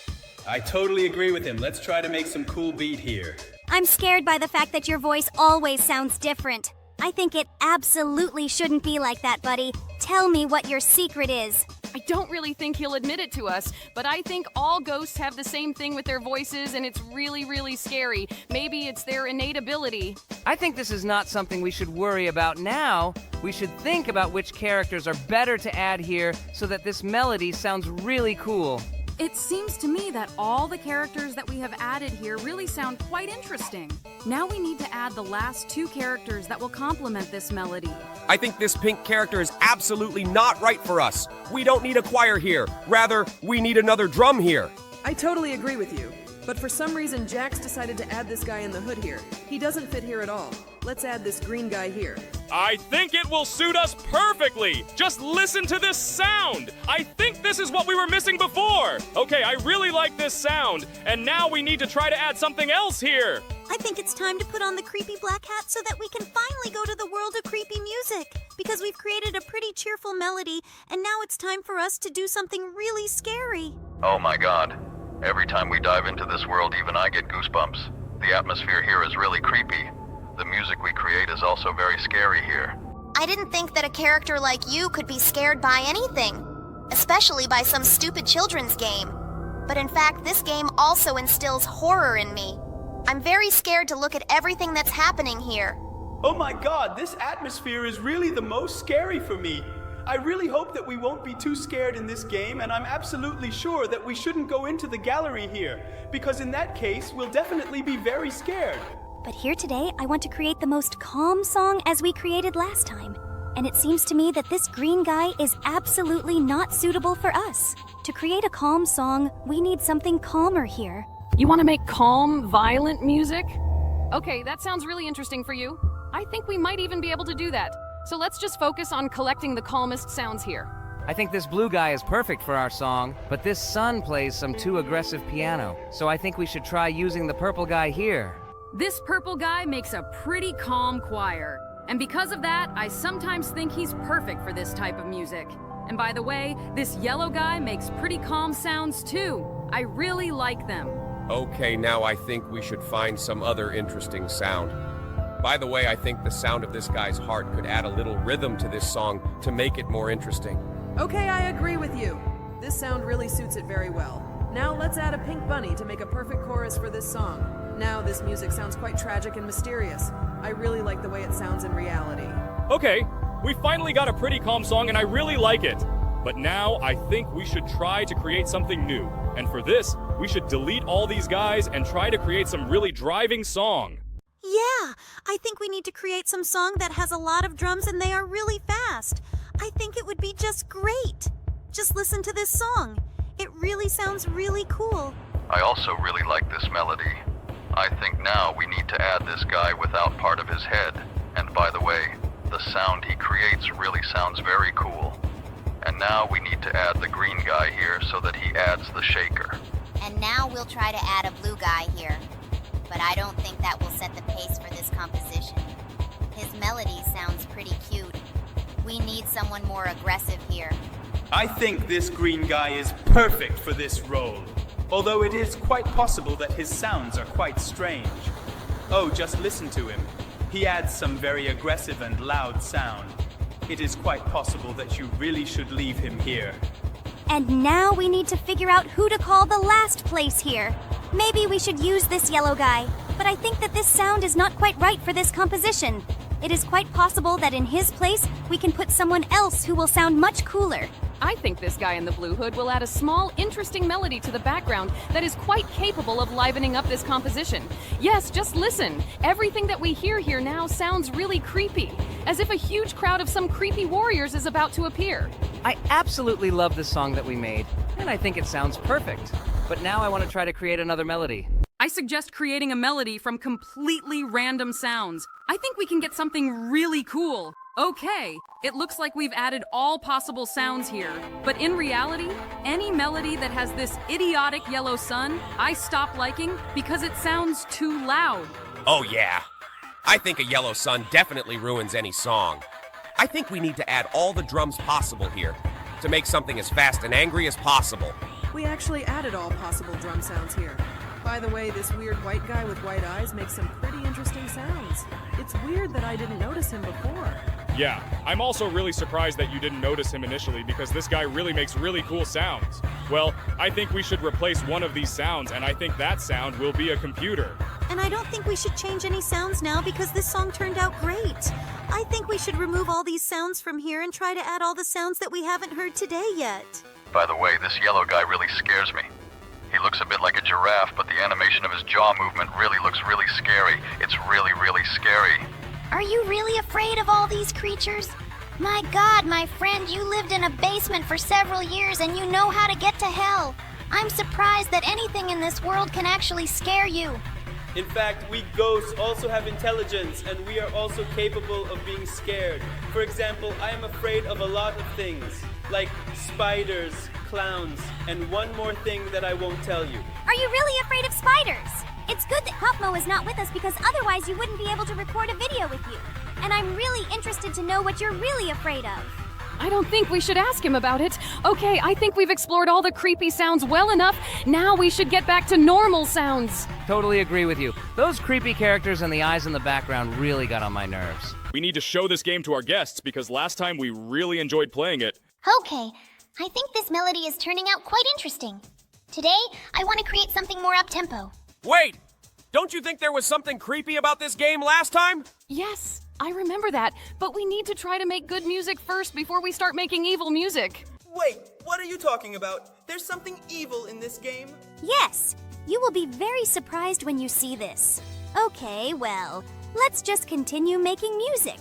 I totally agree with him. Let's try to make some cool beat here. I'm scared by the fact that your voice always sounds different. I think it absolutely shouldn't be like that, buddy. Tell me what your secret is. I don't really think he'll admit it to us, but I think all ghosts have the same thing with their voices, and it's really, really scary. Maybe it's their innate ability. I think this is not something we should worry about now. We should think about which characters are better to add here so that this melody sounds really cool. It seems to me that all the characters that we have added here really sound quite interesting. Now we need to add the last 2 characters that will complement this melody. I think this pink character is absolutely not right for us. We don't need a choir here. Rather, we need another drum here. I totally agree with you. But for some reason, Jax decided to add this guy in the hood here. He doesn't fit here at all. Let's add this green guy here. I think it will suit us perfectly. Just listen to this sound. I think this is what we were missing before. Okay, I really like this sound, and now we need to try to add something else here. I think it's time to put on the creepy black hat so that we can finally go to the world of creepy music. Because we've created a pretty cheerful melody, and now it's time for us to do something really scary. Oh my god. Every time we dive into this world, even I get goosebumps. The atmosphere here is really creepy. The music we create is also very scary here. I didn't think that a character like you could be scared by anything, especially by some stupid children's game. But in fact, this game also instills horror in me. I'm very scared to look at everything that's happening here. Oh my god, this atmosphere is really the most scary for me. I really hope that we won't be too scared in this game, and I'm absolutely sure that we shouldn't go into the gallery here, because in that case, we'll definitely be very scared. But here today, I want to create the most calm song as we created last time. And it seems to me that this green guy is absolutely not suitable for us. To create a calm song, we need something calmer here. You want to make calm, violent music? Okay, that sounds really interesting for you. I think we might even be able to do that. So let's just focus on collecting the calmest sounds here. I think this blue guy is perfect for our song, but this sun plays some too aggressive piano. So I think we should try using the purple guy here. This purple guy makes a pretty calm choir. And because of that, I sometimes think he's perfect for this type of music. And by the way, this yellow guy makes pretty calm sounds too. I really like them. Okay, now I think we should find some other interesting sound. By the way, I think the sound of this guy's heart could add a little rhythm to this song to make it more interesting. Okay, I agree with you. This sound really suits it very well. Now let's add a pink bunny to make a perfect chorus for this song. Now this music sounds quite tragic and mysterious. I really like the way it sounds in reality. Okay, We finally got a pretty calm song and I really like it. But now I think we should try to create something new. And for this, we should delete all these guys and try to create some really driving song. Yeah, I think we need to create some song that has a lot of drums and they are really fast. I think it would be just great. Just listen to this song. It really sounds really cool. I also really like this melody. I think now we need to add this guy without part of his head. And by the way, the sound he creates really sounds very cool. And now we need to add the green guy here so that he adds the shaker. And now we'll try to add a blue guy here. But I don't think that will set the pace for this composition. His melody sounds pretty cute. We need someone more aggressive here. I think this green guy is perfect for this role. Although it is quite possible that his sounds are quite strange. Oh, just listen to him. He adds some very aggressive and loud sound. It is quite possible that you really should leave him here. And now we need to figure out who to call the last place here. Maybe we should use this yellow guy, but I think that this sound is not quite right for this composition. It is quite possible that in his place, we can put someone else who will sound much cooler. I think this guy in the blue hood will add a small, interesting melody to the background that is quite capable of livening up this composition. Yes, just listen. Everything that we hear here now sounds really creepy, as if a huge crowd of some creepy warriors is about to appear. I absolutely love the song that we made, and I think it sounds perfect. But now I want to try to create another melody. I suggest creating a melody from completely random sounds. I think we can get something really cool. Okay, it looks like we've added all possible sounds here. But in reality, any melody that has this idiotic yellow sun, I stop liking because it sounds too loud. Oh yeah. I think a yellow sun definitely ruins any song. I think we need to add all the drums possible here to make something as fast and angry as possible. We actually added all possible drum sounds here. By the way, this weird white guy with white eyes makes some pretty interesting sounds. It's weird that I didn't notice him before. Yeah, I'm also really surprised that you didn't notice him initially because this guy really makes really cool sounds. Well, I think we should replace one of these sounds, and I think that sound will be a computer. And I don't think we should change any sounds now because this song turned out great. I think we should remove all these sounds from here and try to add all the sounds that we haven't heard today yet. By the way, this yellow guy really scares me. He looks a bit like a giraffe, but the animation of his jaw movement really looks really scary. It's really, really scary. Are you really afraid of all these creatures? My God, my friend, you lived in a basement for several years and you know how to get to hell. I'm surprised that anything in this world can actually scare you. In fact, we ghosts also have intelligence, and we are also capable of being scared. For example, I am afraid of a lot of things, like spiders, clowns, and one more thing that I won't tell you. Are you really afraid of spiders? It's good that Puffmo is not with us because otherwise you wouldn't be able to record a video with you. And I'm really interested to know what you're really afraid of. I don't think we should ask him about it. Okay, I think we've explored all the creepy sounds well enough. Now we should get back to normal sounds. Totally agree with you. Those creepy characters and the eyes in the background really got on my nerves. We need to show this game to our guests because last time we really enjoyed playing it. Okay, I think this melody is turning out quite interesting. Today, I want to create something more up-tempo. Wait! Don't you think there was something creepy about this game last time? Yes, I remember that, but we need to try to make good music first before we start making evil music. Wait, what are you talking about? There's something evil in this game? Yes, you will be very surprised when you see this. Okay, well, let's just continue making music.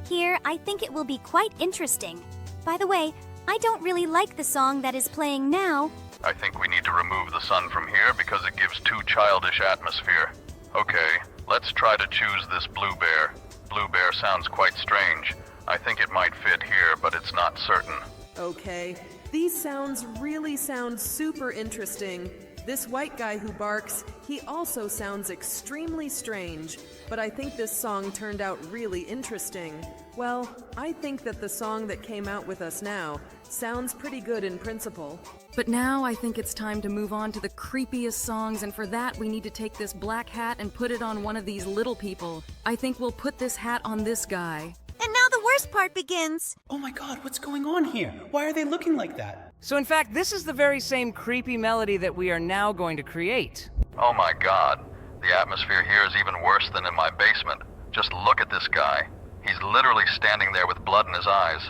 Here, I think it will be quite interesting. By the way, I don't really like the song that is playing now. I think we need to remove the sun from here because it gives too childish atmosphere. Okay, let's try to choose this blue bear. Blue bear sounds quite strange. I think it might fit here, but it's not certain. Okay, these sounds really sound super interesting. This white guy who barks, he also sounds extremely strange, but I think this song turned out really interesting. Well, I think that the song that came out with us now sounds pretty good in principle. But now I think it's time to move on to the creepiest songs, and for that we need to take this black hat and put it on one of these little people. I think we'll put this hat on this guy. And now the worst part begins. Oh my God, what's going on here? Why are they looking like that? So in fact, this is the very same creepy melody that we are now going to create. Oh my God, the atmosphere here is even worse than in my basement. Just look at this guy. He's literally standing there with blood in his eyes.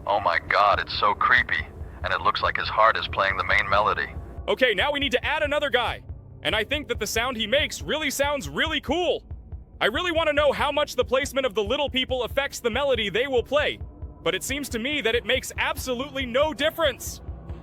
Oh my god, it's so creepy. And it looks like his heart is playing the main melody. Okay, now we need to add another guy. And I think that the sound he makes really sounds really cool. I really want to know how much the placement of the little people affects the melody they will play. But it seems to me that it makes absolutely no difference.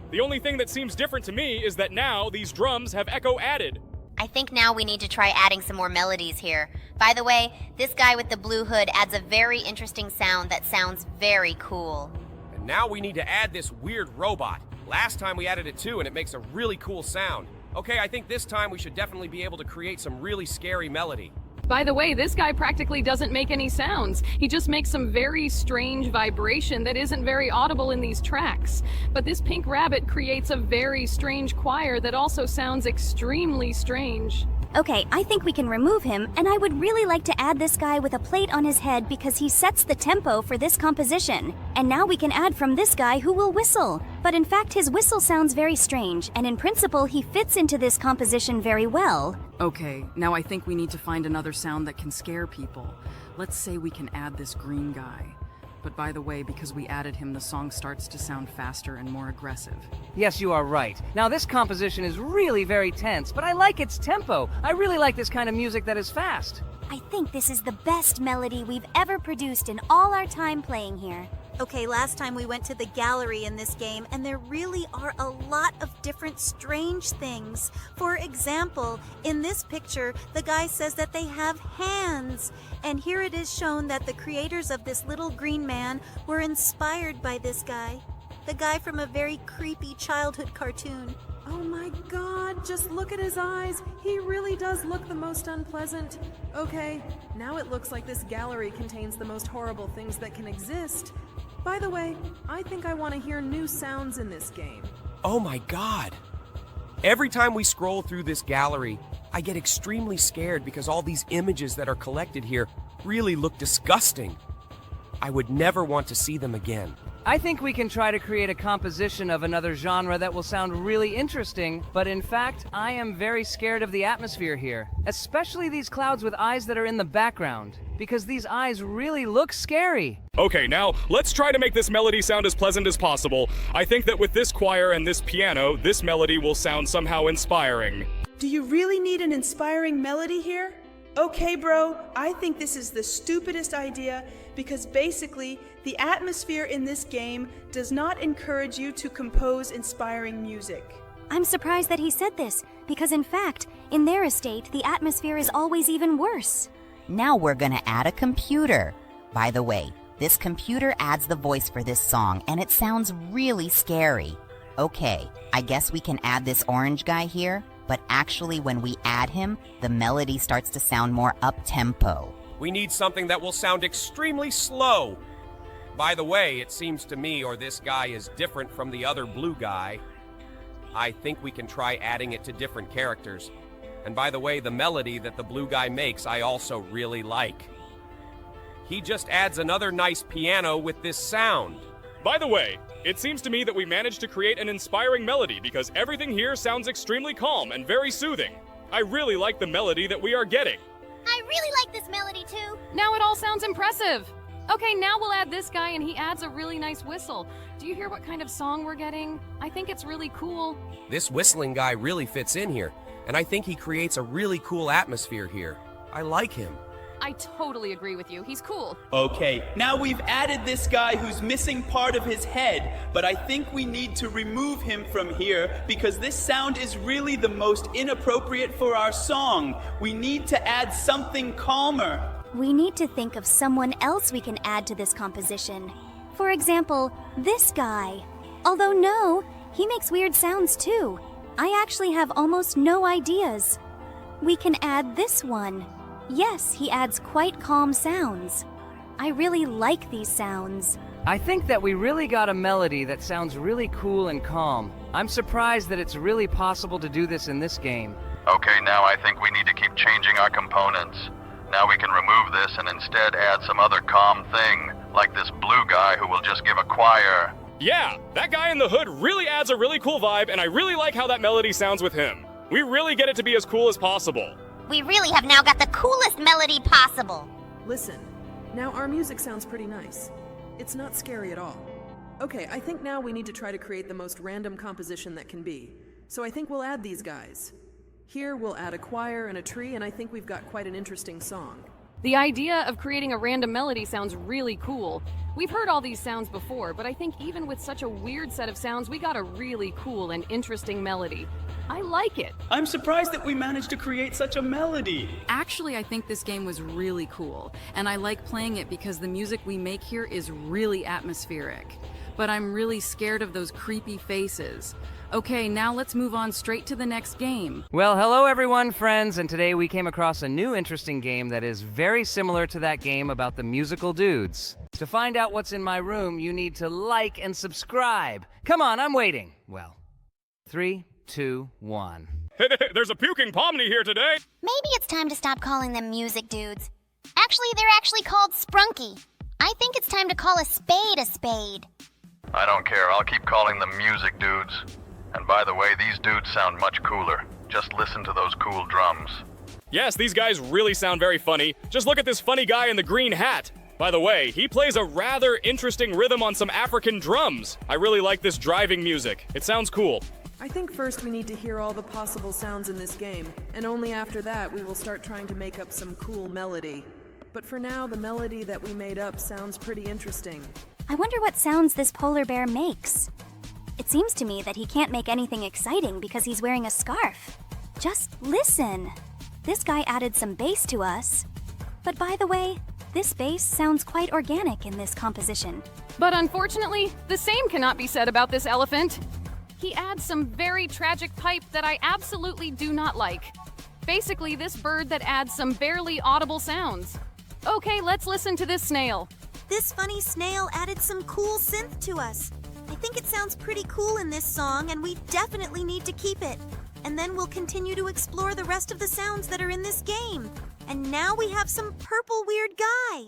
The only thing that seems different to me is that now these drums have echo added. I think now we need to try adding some more melodies here. By the way, this guy with the blue hood adds a very interesting sound that sounds very cool. And now we need to add this weird robot. Last time we added it too, and it makes a really cool sound. Okay, I think this time we should definitely be able to create some really scary melody. By the way, this guy practically doesn't make any sounds. He just makes some very strange vibration that isn't very audible in these tracks. But this pink rabbit creates a very strange choir that also sounds extremely strange. Okay, I think we can remove him, and I would really like to add this guy with a plate on his head because he sets the tempo for this composition. And now we can add from this guy who will whistle. But in fact, his whistle sounds very strange, and in principle, he fits into this composition very well. Okay, now I think we need to find another sound that can scare people. Let's say we can add this green guy. But by the way, because we added him, the song starts to sound faster and more aggressive. Yes, you are right. Now, this composition is really very tense, but I like its tempo. I really like this kind of music that is fast. I think this is the best melody we've ever produced in all our time playing here. Okay, last time we went to the gallery in this game, and there really are a lot of different strange things. For example, in this picture, the guy says that they have hands. And here it is shown that the creators of this little green man were inspired by this guy. The guy from a very creepy childhood cartoon. Oh my god, just look at his eyes. He really does look the most unpleasant. Okay, now it looks like this gallery contains the most horrible things that can exist. By the way, I think I want to hear new sounds in this game. Oh my god! Every time we scroll through this gallery, I get extremely scared because all these images that are collected here really look disgusting. I would never want to see them again. I think we can try to create a composition of another genre that will sound really interesting, but in fact, I am very scared of the atmosphere here, especially these clouds with eyes that are in the background, because these eyes really look scary. Okay, now let's try to make this melody sound as pleasant as possible. I think that with this choir and this piano, this melody will sound somehow inspiring. Do you really need an inspiring melody here? Okay, bro, I think this is the stupidest idea because basically, the atmosphere in this game does not encourage you to compose inspiring music. I'm surprised that he said this, because in fact, in their estate, the atmosphere is always even worse. Now we're gonna add a computer. By the way, this computer adds the voice for this song, and it sounds really scary. Okay, I guess we can add this orange guy here, but actually when we add him, the melody starts to sound more up-tempo. We need something that will sound extremely slow. By the way, it seems to me or this guy is different from the other blue guy. I think we can try adding it to different characters. And by the way, the melody that the blue guy makes I also really like. He just adds another nice piano with this sound. By the way, it seems to me that we managed to create an inspiring melody because everything here sounds extremely calm and very soothing. I really like the melody that we are getting. I really like this melody too. Now it all sounds impressive. Okay, now we'll add this guy and he adds a really nice whistle. Do you hear what kind of song we're getting? I think it's really cool. This whistling guy really fits in here, and I think he creates a really cool atmosphere here. I like him. I totally agree with you. He's cool. Okay, now we've added this guy who's missing part of his head, but I think we need to remove him from here because this sound is really the most inappropriate for our song. We need to add something calmer. We need to think of someone else we can add to this composition. For example, this guy. Although no, he makes weird sounds too. I actually have almost no ideas. We can add this one. Yes, he adds quite calm sounds. I really like these sounds. I think that we really got a melody that sounds really cool and calm. I'm surprised that it's really possible to do this in this game. Okay, now I think we need to keep changing our components. Now we can remove this and instead add some other calm thing, like this blue guy who will just give a choir. Yeah, that guy in the hood really adds a really cool vibe, and I really like how that melody sounds with him. We really get it to be as cool as possible. We really have now got the coolest melody possible. Listen, Now our music sounds pretty nice. It's not scary at all. Okay, I think now we need to try to create the most random composition that can be. So I think we'll add these guys. Here we'll add a choir and a tree, and I think we've got quite an interesting song. The idea of creating a random melody sounds really cool. We've heard all these sounds before, but I think even with such a weird set of sounds, we got a really cool and interesting melody. I like it. I'm surprised that we managed to create such a melody. Actually, I think this game was really cool, and I like playing it because the music we make here is really atmospheric. But I'm really scared of those creepy faces. Okay, now let's move on straight to the next game. Well, hello everyone, friends, and today we came across a new interesting game that is very similar to that game about the musical dudes. To find out what's in my room, you need to like and subscribe. Come on, I'm waiting. Well, 3, 2, 1. There's a puking Pomni here today. Maybe it's time to stop calling them music dudes. Actually, they're actually called Sprunki. I think it's time to call a spade a spade. I don't care, I'll keep calling them music dudes. And by the way, these dudes sound much cooler. Just listen to those cool drums. Yes, these guys really sound very funny. Just look at this funny guy in the green hat. By the way, he plays a rather interesting rhythm on some African drums. I really like this driving music. It sounds cool. I think first we need to hear all the possible sounds in this game, and only after that we will start trying to make up some cool melody. But for now, the melody that we made up sounds pretty interesting. I wonder what sounds this polar bear makes. It seems to me that he can't make anything exciting because he's wearing a scarf. Just listen. This guy added some bass to us. But by the way, this bass sounds quite organic in this composition. But unfortunately, the same cannot be said about this elephant. He adds some very tragic pipe that I absolutely do not like. Basically, this bird that adds some barely audible sounds. Okay, let's listen to this snail. This funny snail added some cool synth to us. I think it sounds pretty cool in this song, and we definitely need to keep it. And then we'll continue to explore the rest of the sounds that are in this game. And now we have some purple weird guy.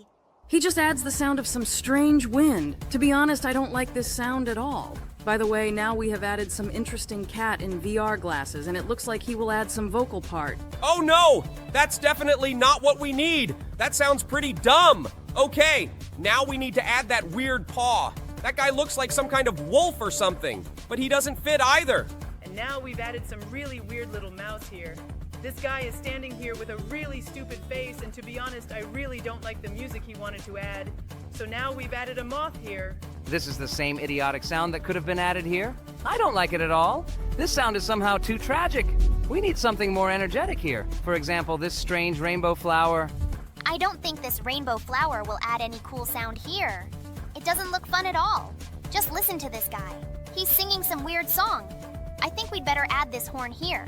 He just adds the sound of some strange wind. To be honest, I don't like this sound at all. By the way, now we have added some interesting cat in VR glasses, and it looks like he will add some vocal part. Oh no! That's definitely not what we need! That sounds pretty dumb! Okay, now we need to add that weird paw. That guy looks like some kind of wolf or something, but he doesn't fit either. And now we've added some really weird little mouse here. This guy is standing here with a really stupid face, and to be honest, I really don't like the music he wanted to add. So now we've added a moth here. This is the same idiotic sound that could have been added here. I don't like it at all. This sound is somehow too tragic. We need something more energetic here. For example, this strange rainbow flower. I don't think this rainbow flower will add any cool sound here. It doesn't look fun at all. Just listen to this guy. He's singing some weird song. I think we'd better add this horn here.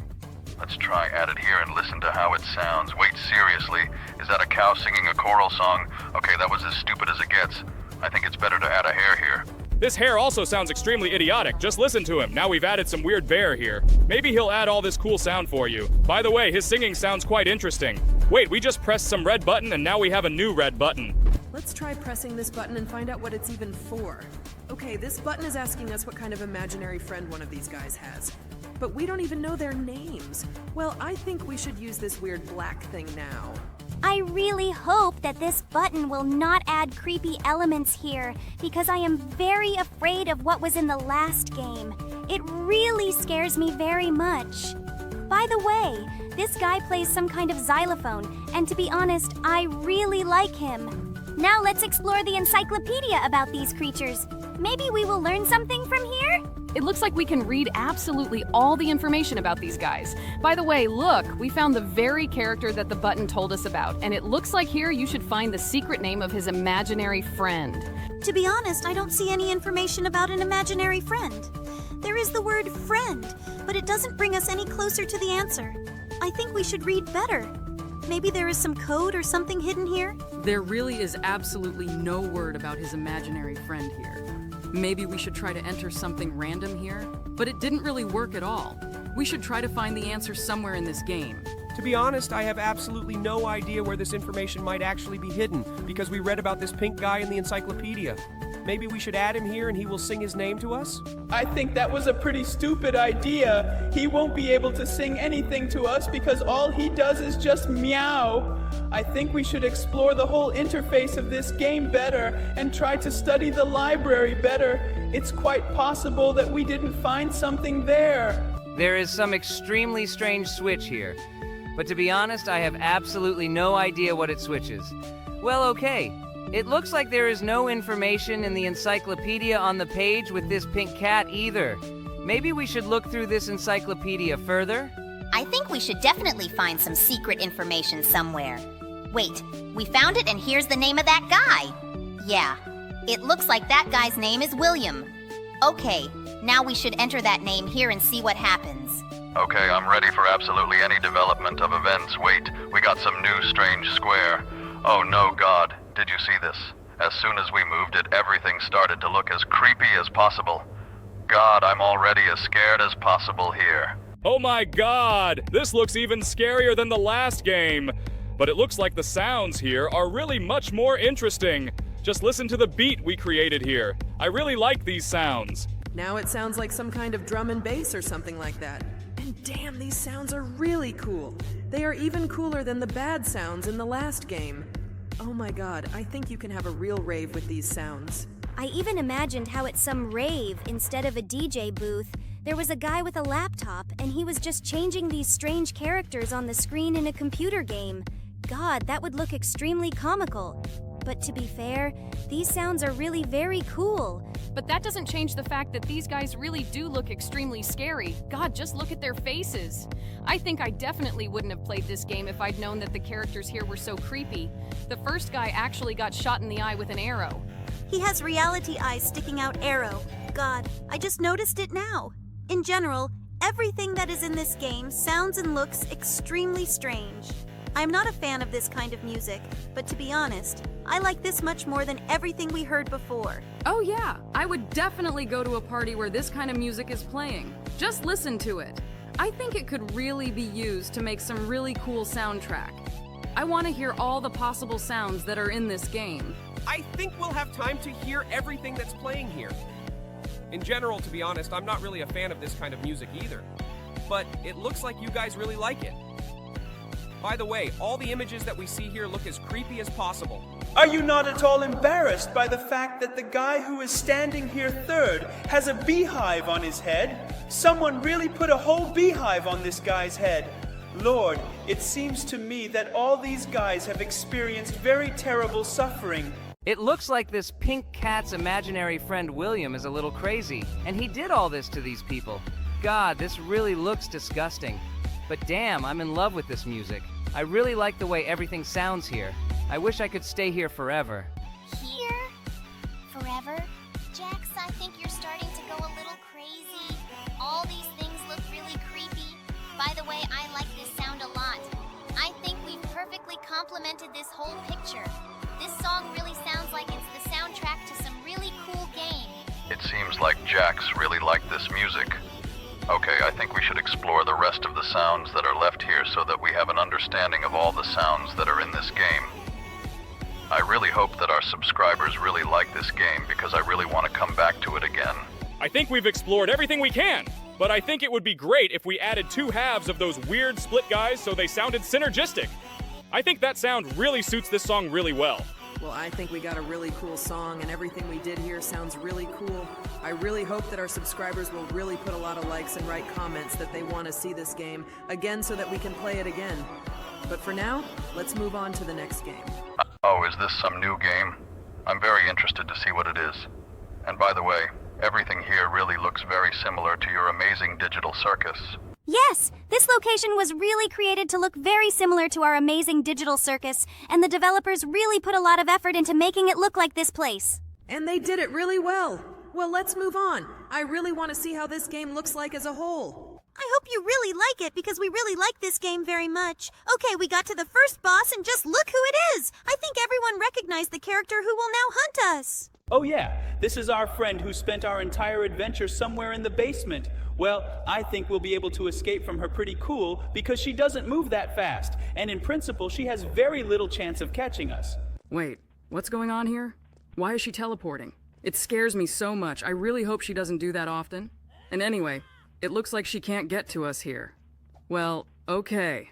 Let's try add it here and listen to how it sounds. Wait, seriously? Is that a cow singing a choral song? Okay, that was as stupid as it gets. I think it's better to add a hare here. This hare also sounds extremely idiotic. Just listen to him. Now we've added some weird bear here. Maybe he'll add all this cool sound for you. By the way, his singing sounds quite interesting. Wait, we just pressed some red button and now we have a new red button. Let's try pressing this button and find out what it's even for. Okay, this button is asking us what kind of imaginary friend one of these guys has. But we don't even know their names. Well, I think we should use this weird black thing now. I really hope that this button will not add creepy elements here, because I am very afraid of what was in the last game. It really scares me very much. By the way, this guy plays some kind of xylophone, and to be honest, I really like him. Now let's explore the encyclopedia about these creatures. Maybe we will learn something from here? It looks like we can read absolutely all the information about these guys. By the way, look, we found the very character that the button told us about, and it looks like here you should find the secret name of his imaginary friend. To be honest, I don't see any information about an imaginary friend. There is the word friend, but it doesn't bring us any closer to the answer. I think we should read better. Maybe there is some code or something hidden here? There really is absolutely no word about his imaginary friend here. Maybe we should try to enter something random here, but it didn't really work at all. We should try to find the answer somewhere in this game. To be honest, I have absolutely no idea where this information might actually be hidden, because we read about this pink guy in the encyclopedia. Maybe we should add him here and he will sing his name to us? I think that was a pretty stupid idea. He won't be able to sing anything to us because all he does is just meow. I think we should explore the whole interface of this game better and try to study the library better. It's quite possible that we didn't find something there. There is some extremely strange switch here, but to be honest, I have absolutely no idea what it switches. Well, okay. It looks like there is no information in the encyclopedia on the page with this pink cat either. Maybe we should look through this encyclopedia further? I think we should definitely find some secret information somewhere. Wait, we found it and here's the name of that guy. Yeah, it looks like that guy's name is William. Okay, now we should enter that name here and see what happens. Okay, I'm ready for absolutely any development of events. Wait, we got some new strange square. Oh no, God, did you see this? As soon as we moved it, everything started to look as creepy as possible. God, I'm already as scared as possible here. Oh my god! This looks even scarier than the last game. But it looks like the sounds here are really much more interesting. Just listen to the beat we created here. I really like these sounds. Now it sounds like some kind of drum and bass or something like that. And damn, these sounds are really cool. They are even cooler than the bad sounds in the last game. Oh my god, I think you can have a real rave with these sounds. I even imagined how at some rave, instead of a DJ booth, there was a guy with a laptop and he was just changing these strange characters on the screen in a computer game. God, that would look extremely comical. But to be fair, these sounds are really very cool. But that doesn't change the fact that these guys really do look extremely scary. God, just look at their faces. I think I definitely wouldn't have played this game if I'd known that the characters here were so creepy. The first guy actually got shot in the eye with an arrow. He has reality eyes sticking out arrow. God, I just noticed it now. In general, everything that is in this game sounds and looks extremely strange. I'm not a fan of this kind of music, but to be honest, I like this much more than everything we heard before. Oh yeah, I would definitely go to a party where this kind of music is playing. Just listen to it. I think it could really be used to make some really cool soundtrack. I want to hear all the possible sounds that are in this game. I think we'll have time to hear everything that's playing here. In general, to be honest, I'm not really a fan of this kind of music either. But it looks like you guys really like it. By the way, all the images that we see here look as creepy as possible. Are you not at all embarrassed by the fact that the guy who is standing here third has a beehive on his head? Someone really put a whole beehive on this guy's head. Lord, it seems to me that all these guys have experienced very terrible suffering. It looks like this pink cat's imaginary friend William is a little crazy, and he did all this to these people. God, this really looks disgusting. But damn, I'm in love with this music. I really like the way everything sounds here. I wish I could stay here forever. Here? Forever? Jax, I think you're starting to go a little crazy. All these things look really creepy. By the way, I like this sound a lot. I think we've perfectly complemented this whole picture. This song really sounds like it's the soundtrack to some really cool game. It seems like Jax really liked this music. Okay, I think we should explore the rest of the sounds that are left here so that we have an understanding of all the sounds that are in this game. I really hope that our subscribers really like this game because I really want to come back to it again. I think we've explored everything we can, but I think it would be great if we added two halves of those weird split guys so they sounded synergistic. I think that sound really suits this song really well. Well, I think we got a really cool song and everything we did here sounds really cool. I really hope that our subscribers will really put a lot of likes and write comments that they want to see this game again so that we can play it again. But for now, let's move on to the next game. Oh, is this some new game? I'm very interested to see what it is. And by the way, everything here really looks very similar to your amazing digital circus. Yes, this location was really created to look very similar to our amazing digital circus, and the developers really put a lot of effort into making it look like this place. And they did it really well. Well, let's move on. I really want to see how this game looks like as a whole. I hope you really like it because we really like this game very much. Okay, we got to the first boss and just look who it is. I think everyone recognized the character who will now hunt us. Oh yeah, this is our friend who spent our entire adventure somewhere in the basement. Well, I think we'll be able to escape from her pretty cool because she doesn't move that fast, and in principle, she has very little chance of catching us. Wait, what's going on here? Why is she teleporting? It scares me so much. I really hope she doesn't do that often. And anyway, it looks like she can't get to us here. Well, okay.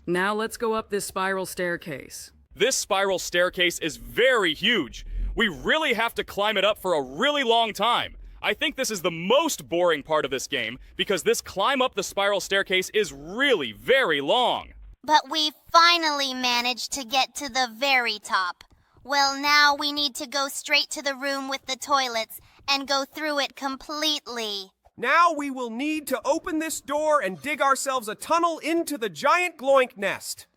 Now let's go up this spiral staircase. This spiral staircase is very huge. We really have to climb it up for a really long time. I think this is the most boring part of this game because this climb up the spiral staircase is really very long. But we finally managed to get to the very top. Well, now we need to go straight to the room with the toilets and go through it completely. Now we will need to open this door and dig ourselves a tunnel into the giant gloink nest.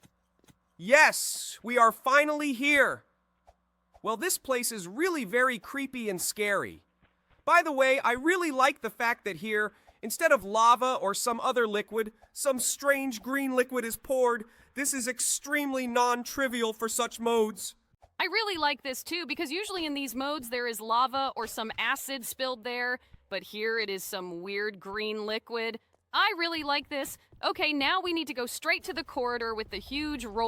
Yes, we are finally here. Well, this place is really very creepy and scary. By the way, I really like the fact that here, instead of lava or some other liquid, some strange green liquid is poured. This is extremely non-trivial for such modes. I really like this too, because usually in these modes there is lava or some acid spilled there, but here it is some weird green liquid. I really like this. Okay, now we need to go straight to the corridor with the huge roll.